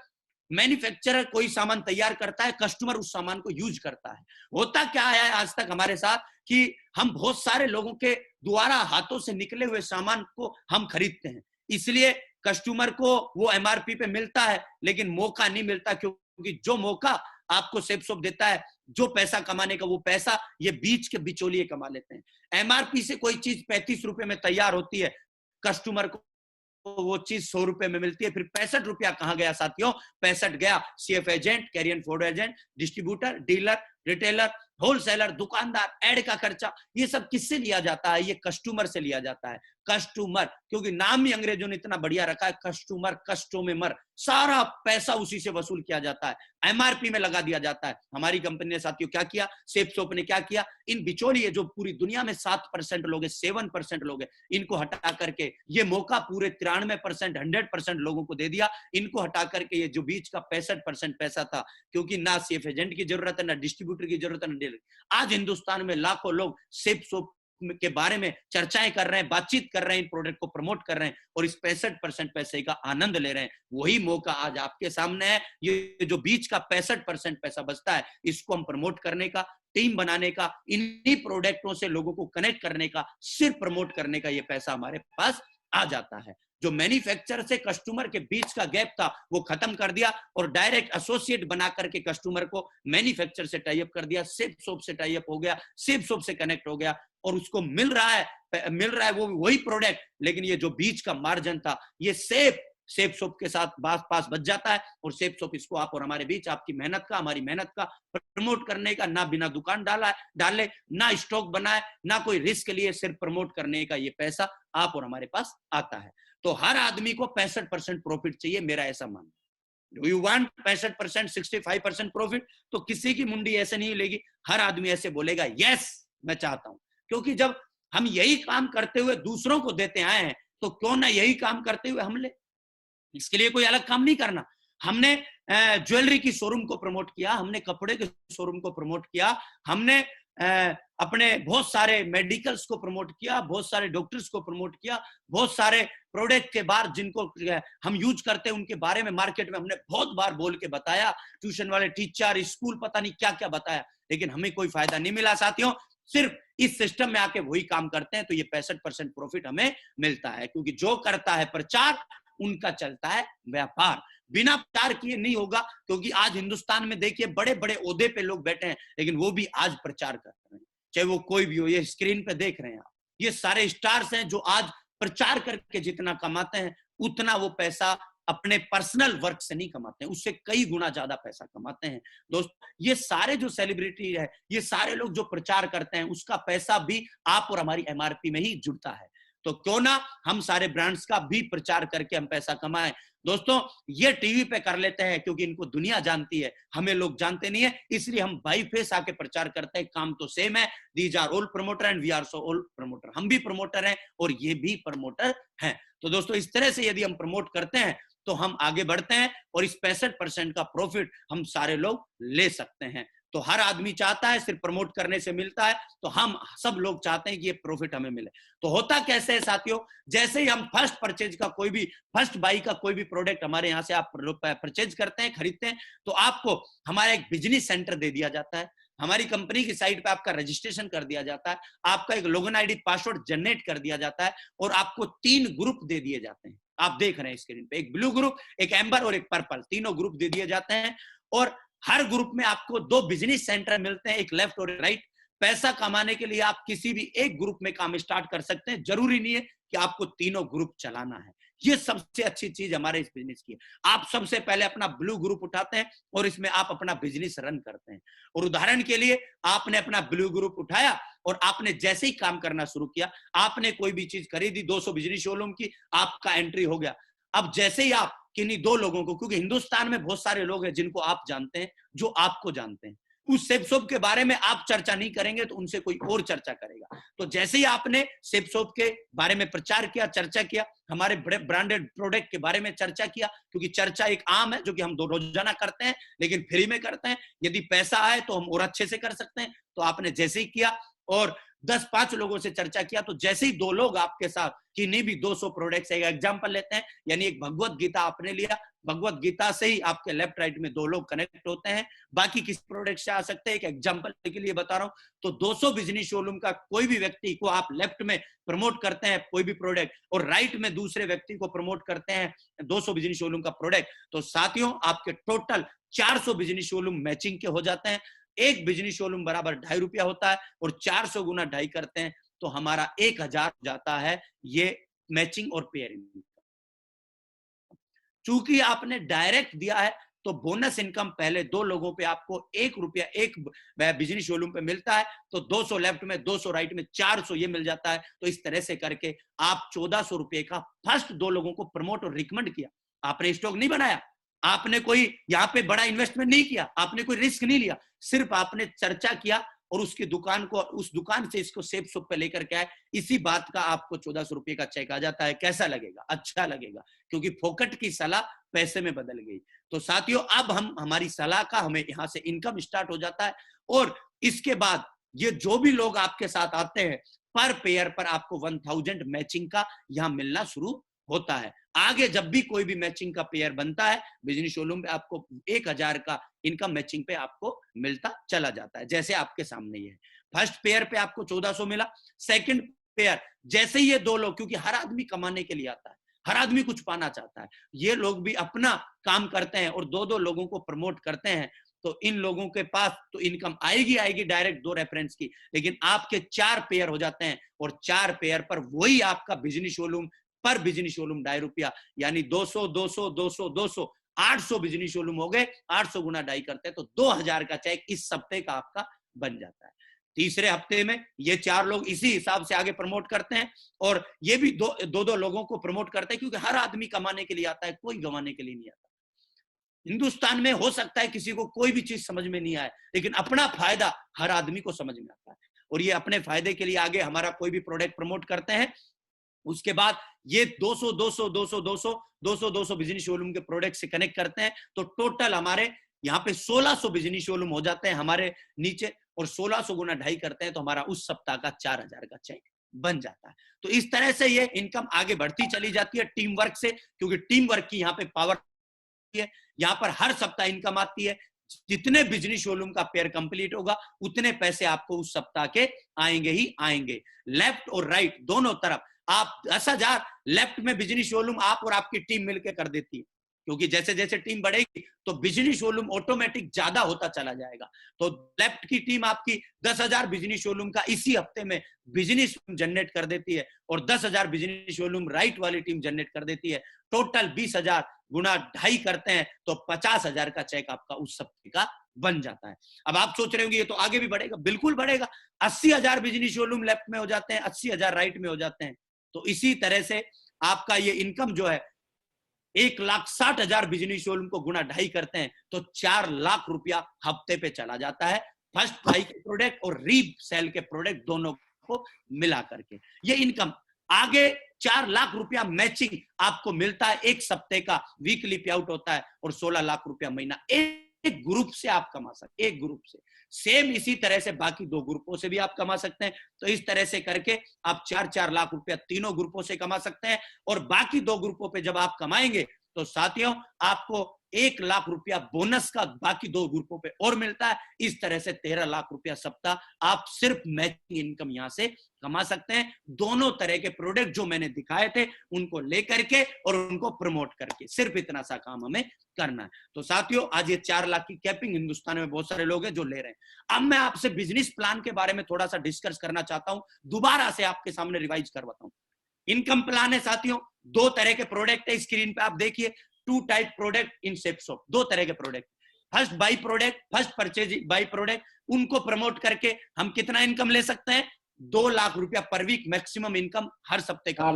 मैन्युफैक्चरर कोई सामान तैयार करता है, कस्टमर उस सामान को यूज करता है। होता क्या है आज तक हमारे साथ कि हम बहुत सारे लोगों के द्वारा हाथों से निकले हुए सामान को हम खरीदते हैं, इसलिए कस्टमर को वो एमआरपी पे मिलता है लेकिन मौका नहीं मिलता, क्योंकि जो मौका आपको सेफ शॉप देता है, जो पैसा कमाने का, वो पैसा ये बीच के बिचौलिए कमा लेते हैं। एमआरपी से कोई चीज 35 रुपए में तैयार होती है, कस्टमर को वो चीज 100 रुपए में मिलती है। फिर 65 रुपया कहां गया साथियों? 65 गया CF agent, carrier forward agent, distributor, dealer, retailer, wholesaler, दुकानदार, एड का खर्चा, ये सब किससे लिया जाता है? ये कस्टमर से लिया जाता है। कस्टमर, क्योंकि नाम ही अंग्रेजों ने इतना बढ़िया रखा है, कस्टमर, कस्टों में मर, सारा पैसा उसी से वसूल किया जाता है, एमआरपी में लगा दिया जाता है। हमारी कंपनी ने साथियों क्या किया, सेफ शॉप ने क्या किया, इन बिचौलिए जो पूरी दुनिया में 7% लोग है, 7% लोग है, इनको हटा करके ये मौका पूरे 93%, 100% लोगों को दे दिया। इनको हटा करके ये जो बीच का 65% पैसा था, क्योंकि ना सेफ एजेंट की जरूरत है, ना डिस्ट्रीब्यूटर की जरूरत है, ना डीलर। आज हिंदुस्तान में लाखों लोग सेफ शॉप के बारे में चर्चाएं कर रहे हैं, बातचीत कर रहे हैं, इन प्रोडक्ट को प्रमोट कर रहे हैं और इस 65% पैसे का आनंद ले रहे हैं। वही मौका आज आपके सामने है। ये जो बीच का 65% पैसा बचता है, इसको हम प्रमोट करने का, टीम बनाने का, इन्हीं प्रोडक्टों से लोगों को कनेक्ट करने का, सिर्फ प्रमोट करने का ये पैसा हमारे पास आ जाता है। जो मैन्युफैक्चरर से कस्टमर के बीच का गैप था वो खत्म कर दिया और डायरेक्ट एसोसिएट बना करके कस्टमर को मैन्युफैक्चरर से टाई अप कर दिया, सेफ शॉप से टाई अप हो गया, सेफ शॉप से कनेक्ट हो गया और उसको मिल रहा है वो वही प्रोडक्ट, लेकिन ये जो बीच का मार्जिन था ये सेफ शॉप के साथ पास बच जाता है और सेफ शॉप इसको आप और हमारे बीच आपकी मेहनत का, हमारी मेहनत का प्रमोट करने का, ना बिना दुकान डाले, ना स्टॉक बनाए, ना कोई रिस्क लिए, सिर्फ प्रमोट करने का ये पैसा आप और हमारे पास आता है। तो हर आदमी को 65% प्रॉफिट चाहिए, मेरा ऐसा मानना है। Do you want 65%, 65% profit? तो किसी की मुंडी ऐसे नहीं हिलेगी, हर आदमी ऐसे बोलेगा यस मैं चाहता हूं। क्योंकि जब हम यही काम करते हुए दूसरों को देते आए हैं, तो क्यों ना यही काम करते हुए हम ले। इसके लिए कोई अलग काम नहीं करना। हमने ज्वेलरी की शोरूम को प्रमोट किया, हमने कपड़े के शोरूम को प्रमोट किया, हमने अपने बहुत सारे मेडिकल्स को प्रमोट किया, बहुत सारे डॉक्टर्स को प्रमोट किया, बहुत सारे प्रोडक्ट के बारे जिनको हम यूज करते हैं उनके बारे में मार्केट में हमने बहुत बार बोल के बताया, ट्यूशन वाले टीचर, स्कूल, पता नहीं क्या क्या बताया, लेकिन हमें कोई फायदा नहीं मिला साथियों। सिर्फ इस सिस्टम में आके वही काम करते हैं, तो ये 65% प्रॉफिट हमें मिलता है। क्योंकि जो करता है प्रचार, उनका चलता है व्यापार। बिना प्रचार किए नहीं होगा, क्योंकि आज हिंदुस्तान में देखिए बड़े बड़े ओहदे पे लोग बैठे हैं, लेकिन वो भी आज प्रचार कर रहे हैं, चाहे वो कोई भी हो। ये स्क्रीन पे देख रहे हैं आप, ये सारे स्टार्स हैं जो आज प्रचार करके जितना कमाते हैं, उतना वो पैसा अपने पर्सनल वर्क से नहीं कमाते हैं, उससे कई गुना ज्यादा पैसा कमाते हैं। दोस्त, ये सारे जो सेलिब्रिटी है, ये सारे लोग जो प्रचार करते हैं, उसका पैसा भी आप और हमारी एमआरपी में ही जुड़ता है। तो क्यों ना हम सारे ब्रांड्स का भी प्रचार करके हम पैसा कमाएं। दोस्तों, ये टीवी पे कर लेते हैं क्योंकि इनको दुनिया जानती है, हमें लोग जानते नहीं है, इसलिए हम बाई फेस आके प्रचार करते हैं। काम तो सेम है, these are all promoter and we are so all promoter. हम भी प्रमोटर हैं और ये भी प्रमोटर हैं। तो दोस्तों, इस तरह से यदि हम प्रमोट करते हैं तो हम आगे बढ़ते हैं और इस 65% का प्रॉफिट हम सारे लोग ले सकते हैं। तो हर आदमी चाहता है, सिर्फ प्रमोट करने से मिलता है, तो हम सब लोग चाहते हैं कि ये प्रॉफिट हमें मिले। तो होता कैसे है साथियों, जैसे ही हम फर्स्ट परचेज का कोई भी, फर्स्ट बाई का कोई भी प्रोडक्ट हमारे यहाँ से आप परचेज करते हैं, खरीदते हैं, तो आपको हमारा एक बिजनेस सेंटर दे दिया जाता है, हमारी कंपनी की साइट पे आपका रजिस्ट्रेशन कर दिया जाता है, आपका एक लॉगिन आईडी पासवर्ड जनरेट कर दिया जाता है और आपको 3 ग्रुप दे दिए जाते हैं। आप देख रहे हैं स्क्रीन पे, एक ब्लू ग्रुप, एक एम्बर और एक पर्पल, तीनों ग्रुप दे दिए जाते हैं। और हर ग्रुप में आपको 2 बिजनेस सेंटर मिलते हैं, एक लेफ्ट और राइट। पैसा कमाने के लिए आप किसी भी एक ग्रुप में काम स्टार्ट कर सकते हैं, जरूरी नहीं है कि आपको तीनों ग्रुप चलाना है। ये सबसे अच्छी चीज हमारे इस बिजनेस की है। आप सबसे पहले अपना ब्लू ग्रुप उठाते हैं और इसमें आप अपना बिजनेस रन करते हैं। और उदाहरण के लिए, आपने अपना ब्लू ग्रुप उठाया और आपने जैसे ही काम करना शुरू किया, आपने कोई भी चीज खरीदी 200 बिजनेस शोरूम की, आपका एंट्री हो गया। अब जैसे ही आप किन्हीं 2 लोगों को, क्योंकि हिंदुस्तान में बहुत सारे लोग हैं जिनको आप जानते हैं, जो आपको जानते हैं, उस सेप शॉप के बारे में आप चर्चा नहीं करेंगे तो उनसे कोई और चर्चा करेगा। तो जैसे ही आपने सेप शॉप के बारे में प्रचार किया, चर्चा किया, हमारे बड़े ब्रांडेड प्रोडक्ट के बारे में चर्चा किया, क्योंकि चर्चा एक आम है जो कि हम रोजाना करते हैं, लेकिन फ्री में करते हैं। यदि पैसा आए तो हम और अच्छे से कर सकते हैं। तो आपने जैसे ही किया और 10-5 लोगों से चर्चा किया, तो जैसे ही 2 लोग आपके साथ किन्हीं भी 200 प्रोडक्ट्स, एक एग्जांपल लेते हैं, यानी एक भगवत गीता आपने लिया, भगवत गीता से ही आपके लेफ्ट राइट में 2 लोग कनेक्ट होते हैं, बाकी किसी प्रोडक्ट से आ सकते हैं। एक एग्जांपल के लिए बता रहा हूं, तो 200 बिजनेस शोरूम का कोई भी व्यक्ति को आप लेफ्ट में प्रमोट करते हैं कोई भी प्रोडक्ट, और राइट में दूसरे व्यक्ति को प्रमोट करते हैं 200 बिजनेस शोरूम का प्रोडक्ट, तो साथियों आपके टोटल 400 बिजनेस शोरूम मैचिंग के हो जाते हैं। एक बिजनेस शोरूम बराबर ₹2.5 होता है और 400 गुना 2.5 करते हैं तो हमारा 1000 जाता है ये मैचिंग और पेयरिंग। चूंकि आपने डायरेक्ट दिया है तो बोनस इनकम पहले 2 लोगों पे आपको ₹1 एक बिजनेस शोरूम पे मिलता है, तो 200 लेफ्ट में, 200 राइट में, 400 ये मिल जाता है। तो इस तरह से करके आप ₹1400 का फर्स्ट 2 लोगों को प्रमोट और रिकमेंड किया। आपने स्टॉक नहीं बनाया, आपने कोई यहाँ पे बड़ा इन्वेस्टमेंट नहीं किया, आपने कोई रिस्क नहीं लिया, सिर्फ आपने चर्चा किया और उसकी दुकान को, उस दुकान से इसको सेप शॉप पे लेकर के आए। इसी बात का आपको ₹1400 का चेक आ जाता है। कैसा लगेगा? अच्छा लगेगा, क्योंकि फोकट की सलाह पैसे में बदल गई। तो साथियों, अब हमारी सलाह का हमें यहाँ से इनकम स्टार्ट हो जाता है और इसके बाद ये जो भी लोग आपके साथ आते हैं, पर पेयर पर आपको 1000 मैचिंग का यहाँ मिलना शुरू होता है। आगे जब भी कोई भी मैचिंग का पेयर बनता है बिजनेस शोरूम पे, आपको 1000 का इनकम मैचिंग पे आपको मिलता चला जाता है। जैसे आपके सामने ये है, फर्स्ट पेयर पे आपको 1400 मिला, सेकंड पेयर जैसे ही ये 2 लोग, क्योंकि हर आदमी कमाने के लिए आता है, हर आदमी कुछ पाना चाहता है, ये लोग भी अपना काम करते हैं और 2-2 लोगों को प्रमोट करते हैं, तो इन लोगों के पास तो इनकम आएगी डायरेक्ट 2 रेफरेंस की, लेकिन आपके 4 पेयर हो जाते हैं और 4 पेयर पर वही आपका बिजनेस शोरूम, पर बिजनेस शोरूम ₹2.5, यानी 200 200 200 200 800 बिजनेस शोरूम हो गए। 800 गुना 2.5 करते हैं तो 2000 का चेक इस सप्ते का आपका बन जाता है। तीसरे हफ्ते में ये 4 लोग इसी हिसाब से आगे प्रमोट करते हैं, और ये भी दो लोगों को प्रमोट करते हैं, क्योंकि हर आदमी कमाने के लिए आता है, कोई गंवाने के लिए नहीं आता। हिंदुस्तान में हो सकता है किसी को कोई भी चीज समझ में नहीं आए, लेकिन अपना फायदा हर आदमी को समझ में आता है, और ये अपने फायदे के लिए आगे हमारा कोई भी प्रोडक्ट प्रमोट करते हैं। उसके बाद ये 200 बिजनेस शोरूम के प्रोडक्ट से कनेक्ट करते हैं, तो टोटल हमारे यहाँ पे 1600 बिजनेस शोरूम हो जाते हैं हमारे नीचे, और 1600 गुना 2.5 करते हैं तो हमारा उस सप्ताह का 4000 का चेक बन जाता है। तो इस तरह से ये इनकम आगे बढ़ती चली जाती है टीम वर्क से, क्योंकि टीम वर्क की यहाँ पे पावर है। यहाँ पर हर सप्ताह इनकम आती है, जितने बिजनेस शोरूम का पेयर कंप्लीट होगा उतने पैसे आपको उस सप्ताह के आएंगे ही आएंगे। लेफ्ट और राइट दोनों तरफ आप 10,000 लेफ्ट में बिजनेस शोरूम आप और आपकी टीम मिलकर कर देती है, क्योंकि जैसे जैसे टीम बढ़ेगी तो बिजनेस शोरूम ऑटोमेटिक ज्यादा होता चला जाएगा। तो लेफ्ट की टीम आपकी 10,000 बिजनेस शोरूम का इसी हफ्ते में बिजनेस जनरेट कर देती है, और 10,000 बिजनेस शोरूम राइट वाली टीम जनरेट कर देती है। टोटल 20,000 गुना 2.5 करते हैं तो 50,000 का चेक आपका उस सप्ताह का बन जाता है। अब आप सोच रहे होंगे ये तो आगे भी बढ़ेगा, बिल्कुल बढ़ेगा। 80,000 बिजनेस शोरूम लेफ्ट में हो जाते हैं, 80,000 राइट में हो जाते हैं। तो इसी तरह से आपका ये इनकम जो है 1,60,000 बिजनेस शोरूम को गुना 2.5 करते हैं तो 4 लाख रुपया हफ्ते पे चला जाता है, फर्स्ट बाई के प्रोडक्ट और रीसेल के प्रोडक्ट दोनों को मिला करके। ये इनकम आगे 4 लाख रुपया मैचिंग आपको मिलता है, एक सप्ते का वीकली पे आउट होता है, और 16 लाख रुपया महीना एक ग्रुप से आप कमा सकते, एक ग्रुप से। सेम इसी तरह से बाकी 2 ग्रुपों से भी आप कमा सकते हैं। तो इस तरह से करके आप 4-4 लाख रुपया तीनों ग्रुपों से कमा सकते हैं, और बाकी 2 ग्रुपों पे जब आप कमाएंगे तो साथियों आपको 1 लाख रुपया बोनस का बाकी 2 ग्रुपों पे और मिलता है। इस तरह से 13 लाख रुपया सप्ताह आप सिर्फ मैचिंग इनकम यहां से कमा सकते हैं, दोनों तरह के प्रोडक्ट जो मैंने दिखाए थे उनको लेकर के और उनको प्रमोट करके। सिर्फ इतना सा काम हमें करना है। तो साथियों आज ये 4 लाख की कैपिंग हिंदुस्तान में बहुत सारे लोग हैं जो ले रहे हैं। अब मैं आपसे बिजनेस प्लान के बारे में थोड़ा सा डिस्कस करना चाहता हूं, दोबारा से आपके सामने रिवाइज करवाता हूं। इनकम प्लान है साथियों, 2 तरह के प्रोडक्ट है, स्क्रीन पे आप देखिए, 2 टाइप प्रोडक्ट इन सेप्सॉप, 2 तरह के product. First by product, first purchase by product, उनको प्रमोट करके हम कितना इनकम ले सकते हैं? 2 लाख रुपया पर वीक मैक्सिमम इनकम हर सप्ते का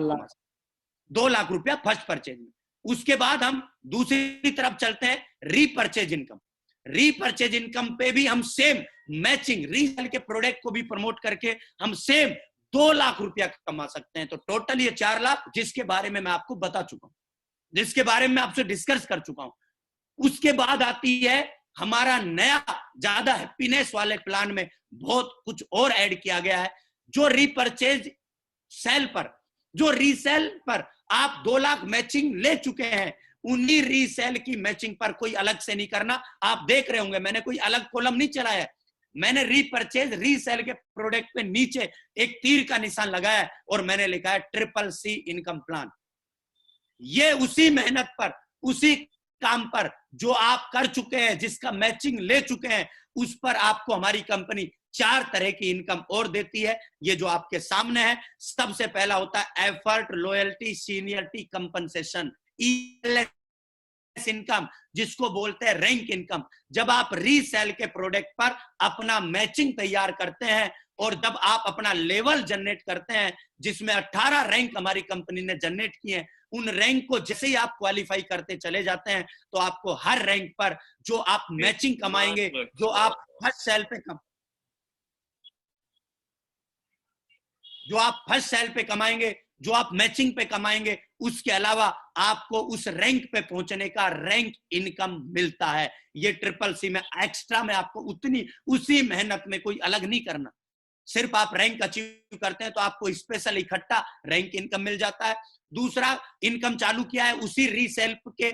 2 लाख रुपया फर्स्ट परचेज में। उसके बाद हम दूसरी तरफ चलते हैं रीपरचेज इनकम। रीपरचेज इनकम पे भी हम सेम मैचिंग रीसेल के प्रोडक्ट को भी प्रमोट करके हम सेम 2 लाख रुपया कमा सकते हैं। तो टोटल ये 4 लाख जिसके बारे में मैं आपको बता चुका हूं, जिसके बारे में आपसे डिस्कस कर चुका हूं। उसके बाद आती है हमारा नया ज्यादा हैप्पीनेस वाले प्लान में बहुत कुछ और ऐड किया गया है, जो रीपरचेज सेल पर, जो रीसेल पर आप 2 लाख मैचिंग ले चुके हैं, उन्हीं रीसेल की मैचिंग पर कोई अलग से नहीं करना। आप देख रहे होंगे मैंने कोई अलग कॉलम नहीं चलाया है, मैंने रीपरचेज रीसेल के प्रोडक्ट पे नीचे एक तीर का निशान लगाया और मैंने लिखा है CCC इनकम प्लान। ये उसी मेहनत पर, उसी काम पर जो आप कर चुके हैं, जिसका मैचिंग ले चुके हैं, उस पर आपको हमारी कंपनी 4 तरह की इनकम और देती है। ये जो आपके सामने है, सबसे पहला होता है effort, loyalty, seniority, compensation, income, जिसको बोलते हैं रैंक इनकम। जब आप रीसेल के प्रोडक्ट पर अपना मैचिंग तैयार करते हैं और जब आप अपना लेवल जनरेट करते हैं, जिसमें 18 रैंक हमारी कंपनी ने जनरेट किए हैं, उन रैंक को जैसे ही आप क्वालिफाई करते चले जाते हैं तो आपको हर रैंक पर जो आप मैचिंग कमाएंगे, जो आप फर्स्ट सेल पे जो आप फर्स्ट सेल पे कमाएंगे, जो आप मैचिंग पे कमाएंगे, उसके अलावा आपको उस रैंक पे पहुंचने का रैंक इनकम मिलता है। ये CCC में एक्स्ट्रा में आपको उतनी उसी मेहनत में कोई अलग नहीं करना, सिर्फ आप रैंक अचीव करते हैं तो आपको स्पेशल इकट्ठा रैंक इनकम मिल जाता है। दूसरा इनकम चालू किया है उसी रीसेल के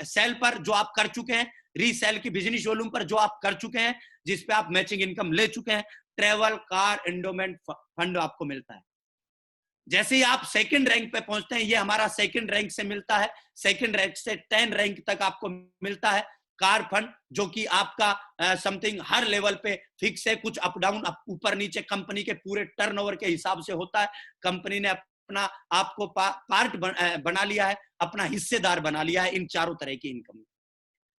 सेल पर जो आप कर चुके हैं, रीसेल की बिजनेस शोरूम पर जो आप कर चुके हैं, जिसपे आप मैचिंग इनकम ले चुके हैं। ट्रेवल, कार, एंडोमेंट फंड आपको मिलता है। जैसे ही आप सेकंड रैंक पे पहुंचते हैं, ये हमारा सेकंड रैंक से मिलता है, सेकंड रैंक से 10 रैंक तक आपको मिलता है। कार फंड जो कि आपका समथिंग हर लेवल पे फिक्स है, कुछ अप डाउन ऊपर नीचे कंपनी के पूरे टर्नओवर के हिसाब से होता है। कंपनी ने अपना आपको पार्ट बना लिया है, अपना हिस्सेदार बना लिया है इन 4 तरह की इनकम।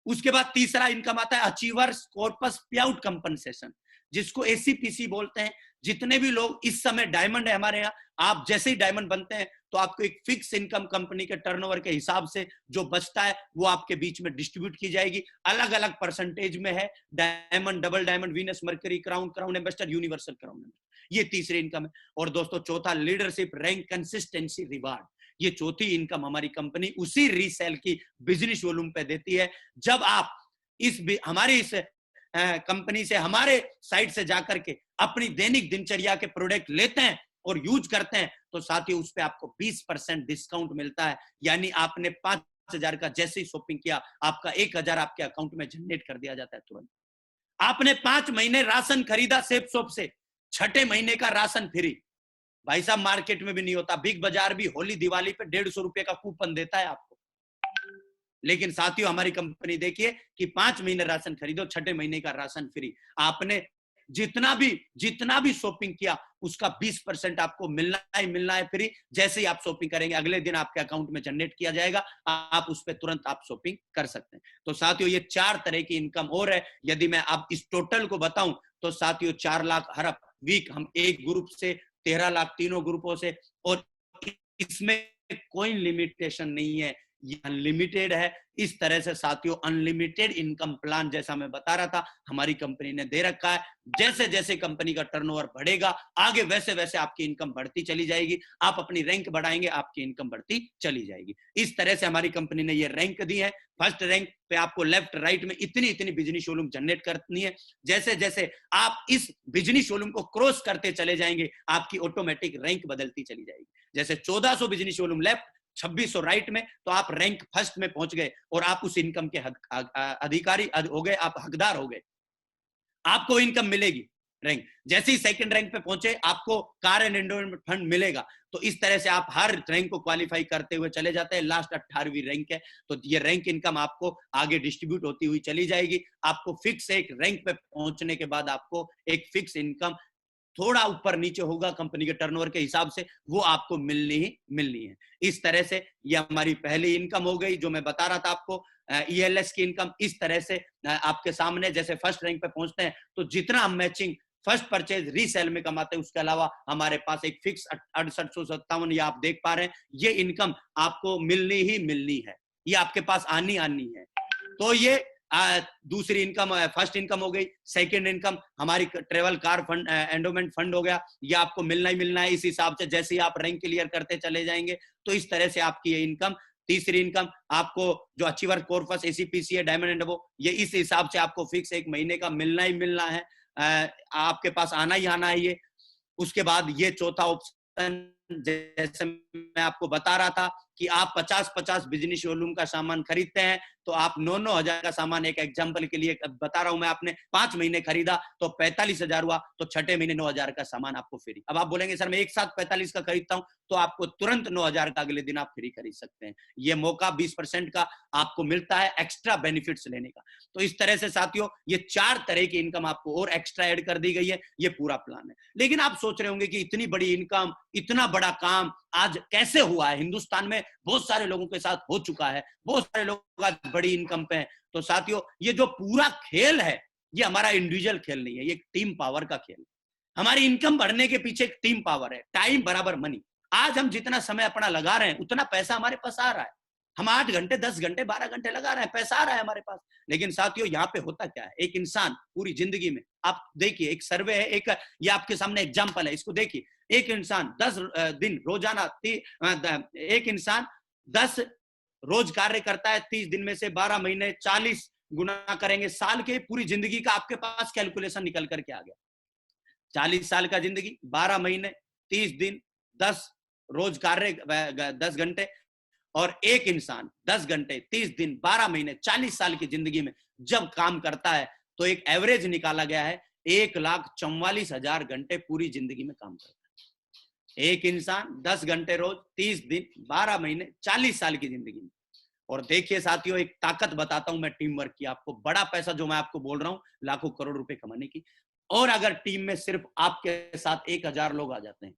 उसके बाद तीसरा इनकम आता है अचीवर्स कॉर्पस पे आउट कंपनसेशन। जिसको एसीपीसी बोलते हैं। जितने भी लोग इस समय डायमंड है हमारे यहाँ, आप जैसे ही डायमंड बनते हैं तो आपको एक फिक्स इनकम कंपनी के टर्नओवर के हिसाब से जो बचता है वो आपके बीच में डिस्ट्रीब्यूट की जाएगी। अलग अलग परसेंटेज में है, diamond, double diamond, Venus, mercury, crown, crown ambassador, universal crown ambassador, ये तीसरी इनकम है। और दोस्तों चौथा लीडरशिप, रैंक, कंसिस्टेंसी, रिवार्ड, ये चौथी इनकम हमारी कंपनी उसी रीसेल की बिजनेस वॉल्यूम पे देती है। जब आप हमारी इस कंपनी से, हमारे साइट से जाकर के अपनी दैनिक दिनचर्या के प्रोडक्ट लेते हैं और यूज करते हैं तो साथियों उस पे आपको 20% डिस्काउंट मिलता है। यानी आपने 5,000 का जैसे ही शॉपिंग किया, आपका 1,000 आपके अकाउंट में जनरेट कर दिया जाता है तुरंत। आपने 5 महीने राशन खरीदा सेफ शॉप से, 6ठे महीने का राशन फ्री। भाई साहब मार्केट में भी नहीं होता, बिग बाजार भी होली दिवाली पे 150 रुपए का कूपन देता है आपको। लेकिन साथियों हमारी कंपनी देखिए कि 5 महीने राशन खरीदो, 6ठे महीने का राशन फ्री। आपने जितना भी शॉपिंग किया उसका 20% आपको मिलना है फ्री। जैसे ही आप शॉपिंग करेंगे अगले दिन आपके अकाउंट में जनरेट किया जाएगा, आप उस पर तुरंत आप शॉपिंग कर सकते हैं। तो साथियों ये 4 तरह की इनकम और है। यदि मैं आप इस टोटल को बताऊं तो साथियों 4 लाख हर वीक हम एक ग्रुप से, 13 लाख तीनों ग्रुपों से, और इसमें कोई लिमिटेशन नहीं है, ये अनलिमिटेड है। इस तरह से साथियों अनलिमिटेड इनकम प्लान जैसा मैं बता रहा था हमारी कंपनी ने दे रखा है। जैसे जैसे कंपनी का टर्नओवर बढ़ेगा आगे वैसे वैसे आपकी इनकम बढ़ती चली जाएगी। आप अपनी रैंक बढ़ाएंगे, आपकी इनकम बढ़ती चली जाएगी। इस तरह से हमारी कंपनी ने ये रैंक दी है। फर्स्ट रैंक पे आपको लेफ्ट राइट में इतनी इतनी बिजनेस वॉल्यूम जनरेट करनी है। जैसे जैसे आप इस बिजनेस वॉल्यूम को क्रॉस करते चले जाएंगे आपकी ऑटोमेटिक रैंक बदलती चली जाएगी। जैसे 1400 बिजनेस वॉल्यूम लेफ्ट, 2600 राइट में, तो आप रैंक फर्स्ट में पहुंच गए और आप उस इनकम के अधिकारी हो गए, आप हकदार हो गए, आपको इनकम मिलेगी रैंक। जैसे ही सेकंड रैंक पे पहुंचे आपको कार एंड एंडोमेंट फंड मिलेगा। तो इस तरह से आप हर रैंक को क्वालिफाई करते हुए चले जाते हैं। लास्ट 18वीं रैंक है तो ये रैंक इनकम आपको आगे डिस्ट्रीब्यूट होती हुई चली जाएगी। आपको फिक्स एक रैंक पे पहुंचने के बाद आपको एक फिक्स इनकम थोड़ा ऊपर नीचे होगा कंपनी के टर्नओवर के हिसाब से, वो आपको मिलनी है। इस तरह से ये हमारी पहली इनकम हो गई जो मैं बता रहा था आपको, ईएलएस की इनकम। इस तरह से आपके सामने जैसे फर्स्ट रैंक पे पहुंचते हैं तो जितना हम मैचिंग फर्स्ट परचेज रीसेल में कमाते हैं उसके अलावा हमारे पास एक फिक्स 6857 ये आप देख पा रहे हैं, ये इनकम आपको मिलनी है, ये आपके पास आनी है। तो ये दूसरी इनकम, फर्स्ट इनकम हो गई। सेकंड इनकम हमारी travel car fund, endowment fund हो गया, ये आपको मिलना है। इस हिसाब से जैसे ही आप रैंक क्लियर करते चले जाएंगे तो इस तरह से आपकी ये इनकम। तीसरी इनकम आपको जो अचीवर कॉर्पस, एसीपीसी है, डायमंड एंड वो, ये इस हिसाब से आपको फिक्स एक महीने का मिलना है, आपके पास आना है ये। उसके बाद ये चौथा ऑप्शन जैसे मैं आपको बता रहा था कि आप 50-50 बिजनेस वॉल्यूम का सामान खरीदते हैं तो आप 9-9 हजार का सामान, एक एग्जांपल के लिए बता रहा हूं मैं, आपने 5 महीने खरीदा तो 45,000 हुआ, तो 6ठे महीने 9,000 का सामान आपको फ्री। अब आप बोलेंगे सर मैं एक साथ 45 का खरीदता हूं, तो आपको तुरंत 9,000 का अगले दिन आप फ्री खरीद सकते हैं। ये मौका 20% का आपको मिलता है एक्स्ट्रा बेनिफिट्स लेने का। तो इस तरह से साथियों ये 4 तरह की इनकम आपको और एक्स्ट्रा ऐड कर दी गई है, ये पूरा प्लान है। लेकिन आप सोच रहे होंगे कि इतनी बड़ी इनकम, इतना बड़ा काम आज कैसे हुआ है? हिंदुस्तान में बहुत सारे लोगों के साथ हो चुका है, बहुत सारे लोग आज बड़ी इनकम पे हैं। तो साथियों ये जो पूरा खेल है ये हमारा इंडिविजुअल खेल नहीं है, ये एक टीम पावर का खेल है। हमारी इनकम बढ़ने के पीछे एक टीम पावर है, टाइम बराबर मनी। आज हम जितना समय अपना लगा रहे हैं उतना पैसा हमारे पास आ रहा है। हम 8 घंटे, 10 घंटे, 12 घंटे लगा रहे हैं, पैसा आ रहा है हमारे पास। लेकिन साथियों यहाँ पे होता क्या है, एक इंसान पूरी जिंदगी में, आप देखिए एक सर्वे है, एक ये आपके सामने एग्जाम्पल है, इसको देखिए। एक इंसान 10 दिन रोजाना, एक इंसान 10 रोज कार्य करता है, 30 दिन में से 12 महीने 40 गुना करेंगे साल के, पूरी जिंदगी का आपके पास कैलकुलेशन निकल करके आ गया। 40 साल का जिंदगी, 12 महीने, 30 दिन, 10 रोज कार्य, 10 घंटे, और एक इंसान 10 घंटे, 30 दिन, 12 महीने, 40 साल की जिंदगी में जब काम करता है तो एक एवरेज निकाला गया है 1,44,000 घंटे पूरी जिंदगी में काम करता है। एक इंसान 10 घंटे रोज, 30 दिन, 12 महीने, 40 साल की जिंदगी में। और देखिए साथियों एक ताकत बताता हूं मैं टीम वर्क की, आपको बड़ा पैसा जो मैं आपको बोल रहा हूं, लाखों करोड़ रुपए कमाने की। और अगर टीम में सिर्फ आपके साथ 1,000 लोग आ जाते हैं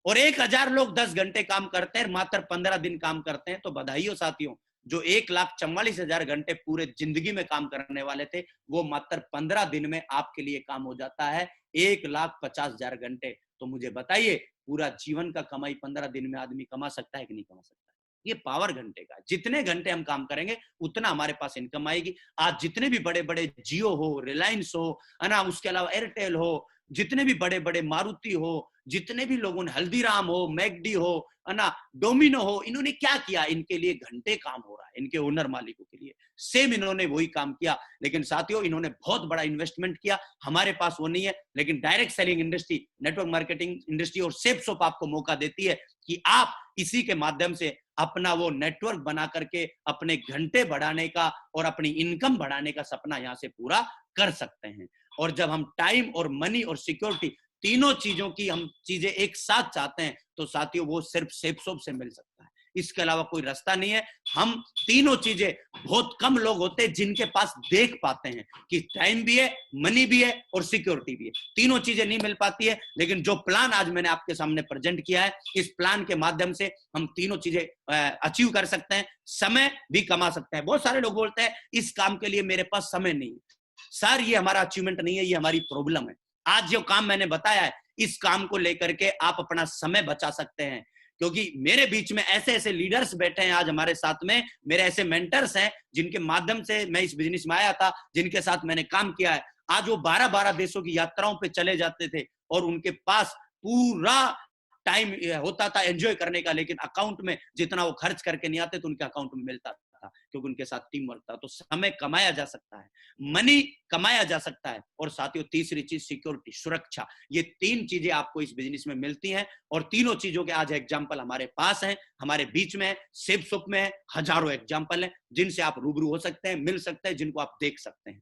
और 1,000 लोग 10 घंटे काम करते हैं, मात्र 15 दिन काम करते हैं, तो बधाई हो साथियों, जो 1,44,000 घंटे पूरे जिंदगी में काम करने वाले थे, वो मात्र 15 दिन में आपके लिए काम हो जाता है 1,50,000 घंटे। तो मुझे बताइए, पूरा जीवन का कमाई 15 दिन में आदमी कमा सकता है कि नहीं कमा सकता? ये पावर घंटे का, जितने घंटे हम काम करेंगे उतना हमारे पास इनकम आएगी। आज जितने भी बड़े बड़े जियो हो, रिलायंस हो, है ना, उसके अलावा एयरटेल हो, जितने भी बड़े बड़े मारुति हो, जितने भी लोगों ने, हल्दीराम हो, मैकडी हो, है ना, डोमिनो हो, इन्होंने क्या किया? इनके लिए घंटे काम हो रहा है, इनके ओनर मालिकों के लिए सेम इन्होंने वही काम किया। लेकिन साथियों, इन्होंने बहुत बड़ा इन्वेस्टमेंट किया, हमारे पास वो नहीं है। लेकिन direct selling industry, network marketing industry और सेपसोप आपको मौका देती है कि आप इसी के माध्यम से अपना वो नेटवर्क बना करके अपने घंटे बढ़ाने का और अपनी इनकम बढ़ाने का सपना यहां से पूरा कर सकते हैं। और जब हम टाइम और मनी और सिक्योरिटी, तीनों चीजों की हम चीजें एक साथ चाहते हैं, तो साथियों वो सिर्फ सेपसोप से मिल सकता है, इसके अलावा कोई रास्ता नहीं है। हम तीनों चीजें, बहुत कम लोग होते हैं जिनके पास देख पाते हैं कि टाइम भी है, मनी भी है और सिक्योरिटी भी है। तीनों चीजें नहीं मिल पाती है। लेकिन जो प्लान आज मैंने आपके सामने प्रेजेंट किया है, इस प्लान के माध्यम से हम तीनों चीजें अचीव कर सकते हैं, समय भी कमा सकते हैं। बहुत सारे लोग बोलते हैं इस काम के लिए मेरे पास समय नहीं है। सर, ये हमारा अचीवमेंट नहीं है, ये हमारी प्रॉब्लम है। आज जो काम मैंने बताया है, इस काम को लेकर के आप अपना समय बचा सकते हैं। क्योंकि मेरे बीच में ऐसे ऐसे लीडर्स बैठे हैं आज हमारे साथ में, मेरे ऐसे मेंटर्स हैं जिनके माध्यम से मैं इस बिजनेस में आया था, जिनके साथ मैंने काम किया है। आज वो 12-12 देशों की यात्राओं पे चले जाते थे और उनके पास पूरा टाइम होता था एंजॉय करने का, लेकिन अकाउंट में जितना वो खर्च करके नहीं आते तो उनके अकाउंट में मिलता था, क्योंकि उनके साथ टीम वर्क था। तो समय कमाया जा सकता है, मनी कमाया जा सकता है, और साथियों तीसरी चीज सिक्योरिटी, सुरक्षा। ये तीन चीजें आपको इस बिजनेस में मिलती हैं, और तीनों चीजों के आज एग्जांपल हमारे पास हैं, हमारे बीच में है, सेपसोप में है। हजारों एग्जांपल हैं जिनसे आप रूबरू हो सकते हैं, मिल सकते हैं, जिनको आप देख सकते हैं।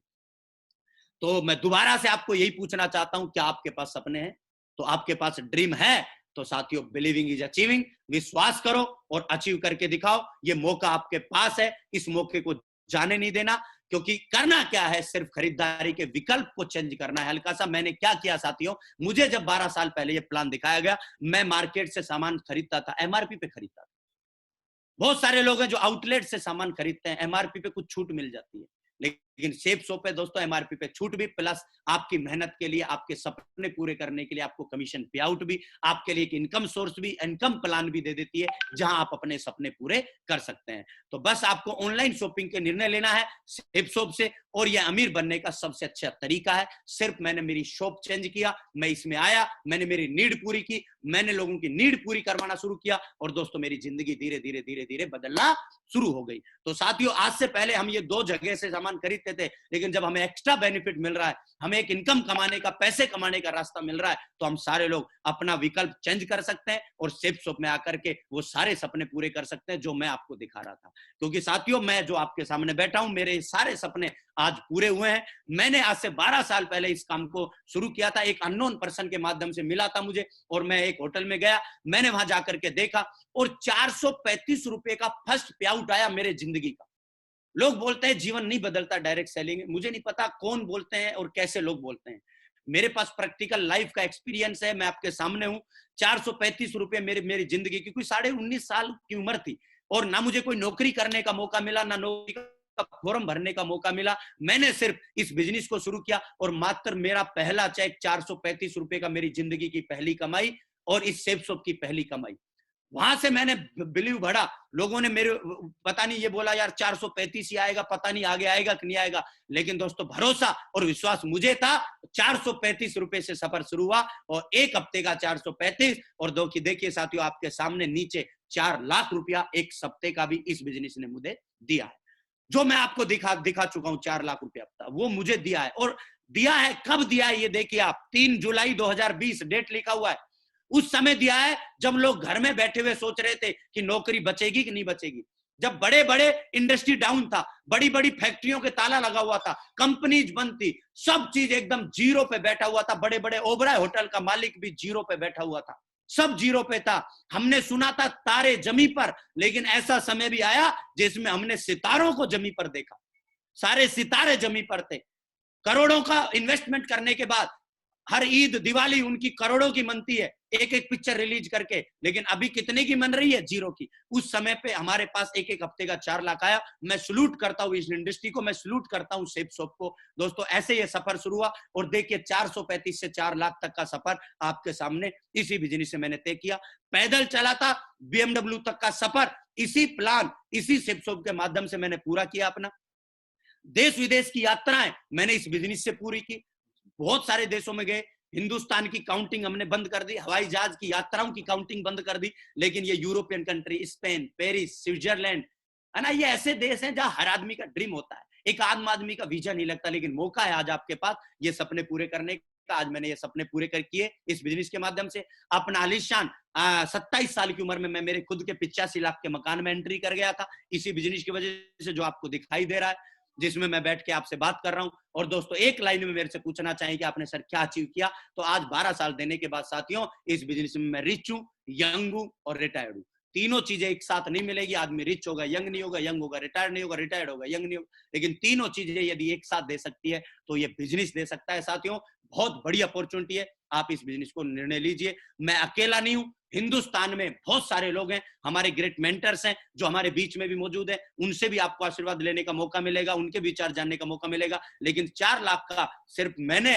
तो मैं दोबारा से आपको यही पूछना चाहता हूं, क्या आपके पास सपने हैं? तो आपके पास ड्रीम है तो साथियों, बिलीविंग इज अचीविंग, विश्वास करो और अचीव करके दिखाओ। ये मौका आपके पास है, इस मौके को जाने नहीं देना। क्योंकि करना क्या है, सिर्फ खरीदारी के विकल्प को चेंज करना है हल्का सा। मैंने क्या किया साथियों, मुझे जब 12 साल पहले ये प्लान दिखाया गया, मैं मार्केट से सामान खरीदता था, एमआरपी पे खरीदता था। बहुत सारे लोग हैं जो आउटलेट से सामान खरीदते हैं, एमआरपी पे कुछ छूट मिल जाती है, लेकिन सेपसोप पे दोस्तों एमआरपी पे छूट भी, प्लस आपकी मेहनत के लिए, आपके सपने पूरे करने के लिए आपको कमीशन पे आउट भी, आपके लिए एक इनकम सोर्स भी, इनकम प्लान भी दे देती है, जहां आप अपने सपने पूरे कर सकते हैं। तो बस आपको ऑनलाइन शॉपिंग के निर्णय लेना है सेपसोप से, और यह अमीर बनने का सबसे अच्छा तरीका है। सिर्फ मैंने मेरी शॉप चेंज किया, मैं इसमें आया, मैंने मेरी नीड पूरी की, मैंने लोगों की नीड पूरी करवाना शुरू किया, और दोस्तों मेरी जिंदगी धीरे धीरे धीरे धीरे बदलना शुरू हो गई। तो साथियों, आज से पहले हम ये 2 जगह से सामान खरीदते थे, लेकिन जब हमें एक्स्ट्रा बेनिफिट मिल रहा है, हमें एक इनकम कमाने का, पैसे कमाने का रास्ता मिल रहा है, तो हम सारे लोग अपना विकल्प चेंज कर सकते हैं और सेपसोप में आकर के वो सारे सपने पूरे कर सकते हैं जो मैं आपको दिखा रहा था। क्योंकि साथियों, मैं जो आपके सामने बैठा हूं, मेरे सारे सपने आज पूरे हुए हैं। मैंने आज से 12 साल पहले इस काम को शुरू किया था, एक अननोन पर्सन के माध्यम से मिला था मुझे, और मैं एक होटल में गया, मैंने वहां जाकर के देखा, और 435 रुपए का फर्स्ट पे आउट आया मेरे जिंदगी का। लोग बोलते हैं जीवन नहीं बदलता डायरेक्ट सेलिंग, मुझे नहीं पता कौन बोलते हैं और कैसे लोग बोलते हैं। मेरे पास प्रैक्टिकल लाइफ का एक्सपीरियंस है, मैं आपके सामने हूं। 435 रुपए मेरी जिंदगी की, कोई 19.5 साल की उम्र थी, और ना मुझे कोई नौकरी करने का मौका मिला, ना नौकरी का फॉर्म भरने का मौका मिला। मैंने सिर्फ इस बिजनेस को शुरू किया, और मात्र मेरा पहला चेक 435 रुपए का, मेरी जिंदगी की पहली कमाई, और इस सेपसोप की पहली कमाई। वहां से मैंने बिलीव बढ़ा। लोगों ने मेरे, पता नहीं, ये बोला यार 435 ही आएगा, पता नहीं आगे आएगा कि नहीं आएगा, लेकिन दोस्तों भरोसा और विश्वास मुझे था। 435 रुपए से सफर शुरू हुआ, और एक हफ्ते का 435, और देखिए साथियों, आपके सामने नीचे 4 लाख रुपया एक हफ्ते का भी इस बिजनेस ने मुझे दिया है। जो मैं आपको दिखा चुका हूं, 4 लाख रुपया वो मुझे दिया है। और दिया है कब दिया है, ये देखिए आप, 3 जुलाई 2020 डेट लिखा हुआ है। उस समय दिया है जब लोग घर में बैठे हुए सोच रहे थे कि नौकरी बचेगी कि नहीं बचेगी, जब बड़े बड़े इंडस्ट्री डाउन था, बड़ी बड़ी फैक्ट्रियों के ताला लगा हुआ था, कंपनीज बंद थी, सब चीज एकदम जीरो पे बैठा हुआ था। बड़े बड़े ओबराय होटल का मालिक भी जीरो पे बैठा हुआ था, सब जीरो पे था। हमने सुना था तारे जमी पर, लेकिन ऐसा समय भी आया जिसमें हमने सितारों को जमी पर देखा। सारे सितारे जमी पर थे। करोड़ों का इन्वेस्टमेंट करने के बाद हर ईद दिवाली उनकी करोड़ों की मनती है एक एक पिक्चर रिलीज करके, लेकिन अभी कितने की मन रही है? 0 की। उस समय पे हमारे पास एक एक हफ्ते का 4 लाख आया। मैं सलूट करता हूं इस इंडस्ट्री को, मैं सलूट करता हूं सेप शॉप को। दोस्तों ऐसे ये सफर शुरू हुआ और देखिए 435 से 4 लाख तक का सफर आपके सामने इसी बिजनेस से मैंने तय किया। पैदल चला था BMW तक का सफर, इसी प्लान, इसी सेप शॉप के माध्यम से मैंने पूरा किया अपना। देश विदेश की यात्राएं मैंने इस बिजनेस से पूरी की, बहुत सारे देशों में गए। हिंदुस्तान की काउंटिंग हमने बंद कर दी, हवाई जहाज की यात्राओं की काउंटिंग बंद कर दी, लेकिन ये European country, Spain, Paris, Switzerland, है ना, ये ऐसे देश हैं जहां हर आदमी का ड्रीम होता है। एक आम आदमी का वीजा नहीं लगता, लेकिन मौका है आज आपके पास ये सपने पूरे करने का। आज मैंने ये सपने पूरे कर किए इस बिजनेस के माध्यम से। अपना आलिशान 27 साल की उम्र में मैं मेरे खुद के 85 लाख के मकान में एंट्री कर गया था, इसी बिजनेस की वजह से, जो आपको दिखाई दे रहा है, जिसमें मैं बैठ के आपसे बात कर रहा हूं। और दोस्तों एक लाइन में मेरे से पूछना चाहिए कि आपने सर क्या अचीव किया, तो आज 12 साल देने के बाद साथियों इस बिजनेस में मैं रिच हूं, यंग हूं और रिटायर्ड हूं। तीनों चीजें एक साथ नहीं मिलेगी। आदमी रिच होगा, यंग नहीं होगा, यंग होगा, रिटायर्ड नहीं होगा, रिटायर्ड होगा, यंग नहीं होगा, लेकिन तीनों चीजें यदि एक साथ दे सकती है तो ये बिजनेस दे सकता है। साथियों बहुत बड़ी अपॉर्चुनिटी है, आप इस बिजनेस को निर्णय लीजिए। मैं अकेला नहीं हूं, हिंदुस्तान में बहुत सारे लोग हैं, हमारे ग्रेट मेंटर्स हैं जो हमारे बीच में भी मौजूद हैं, उनसे भी आपको आशीर्वाद लेने का मौका मिलेगा, उनके विचार जानने का मौका मिलेगा। लेकिन 4 लाख का सिर्फ मैंने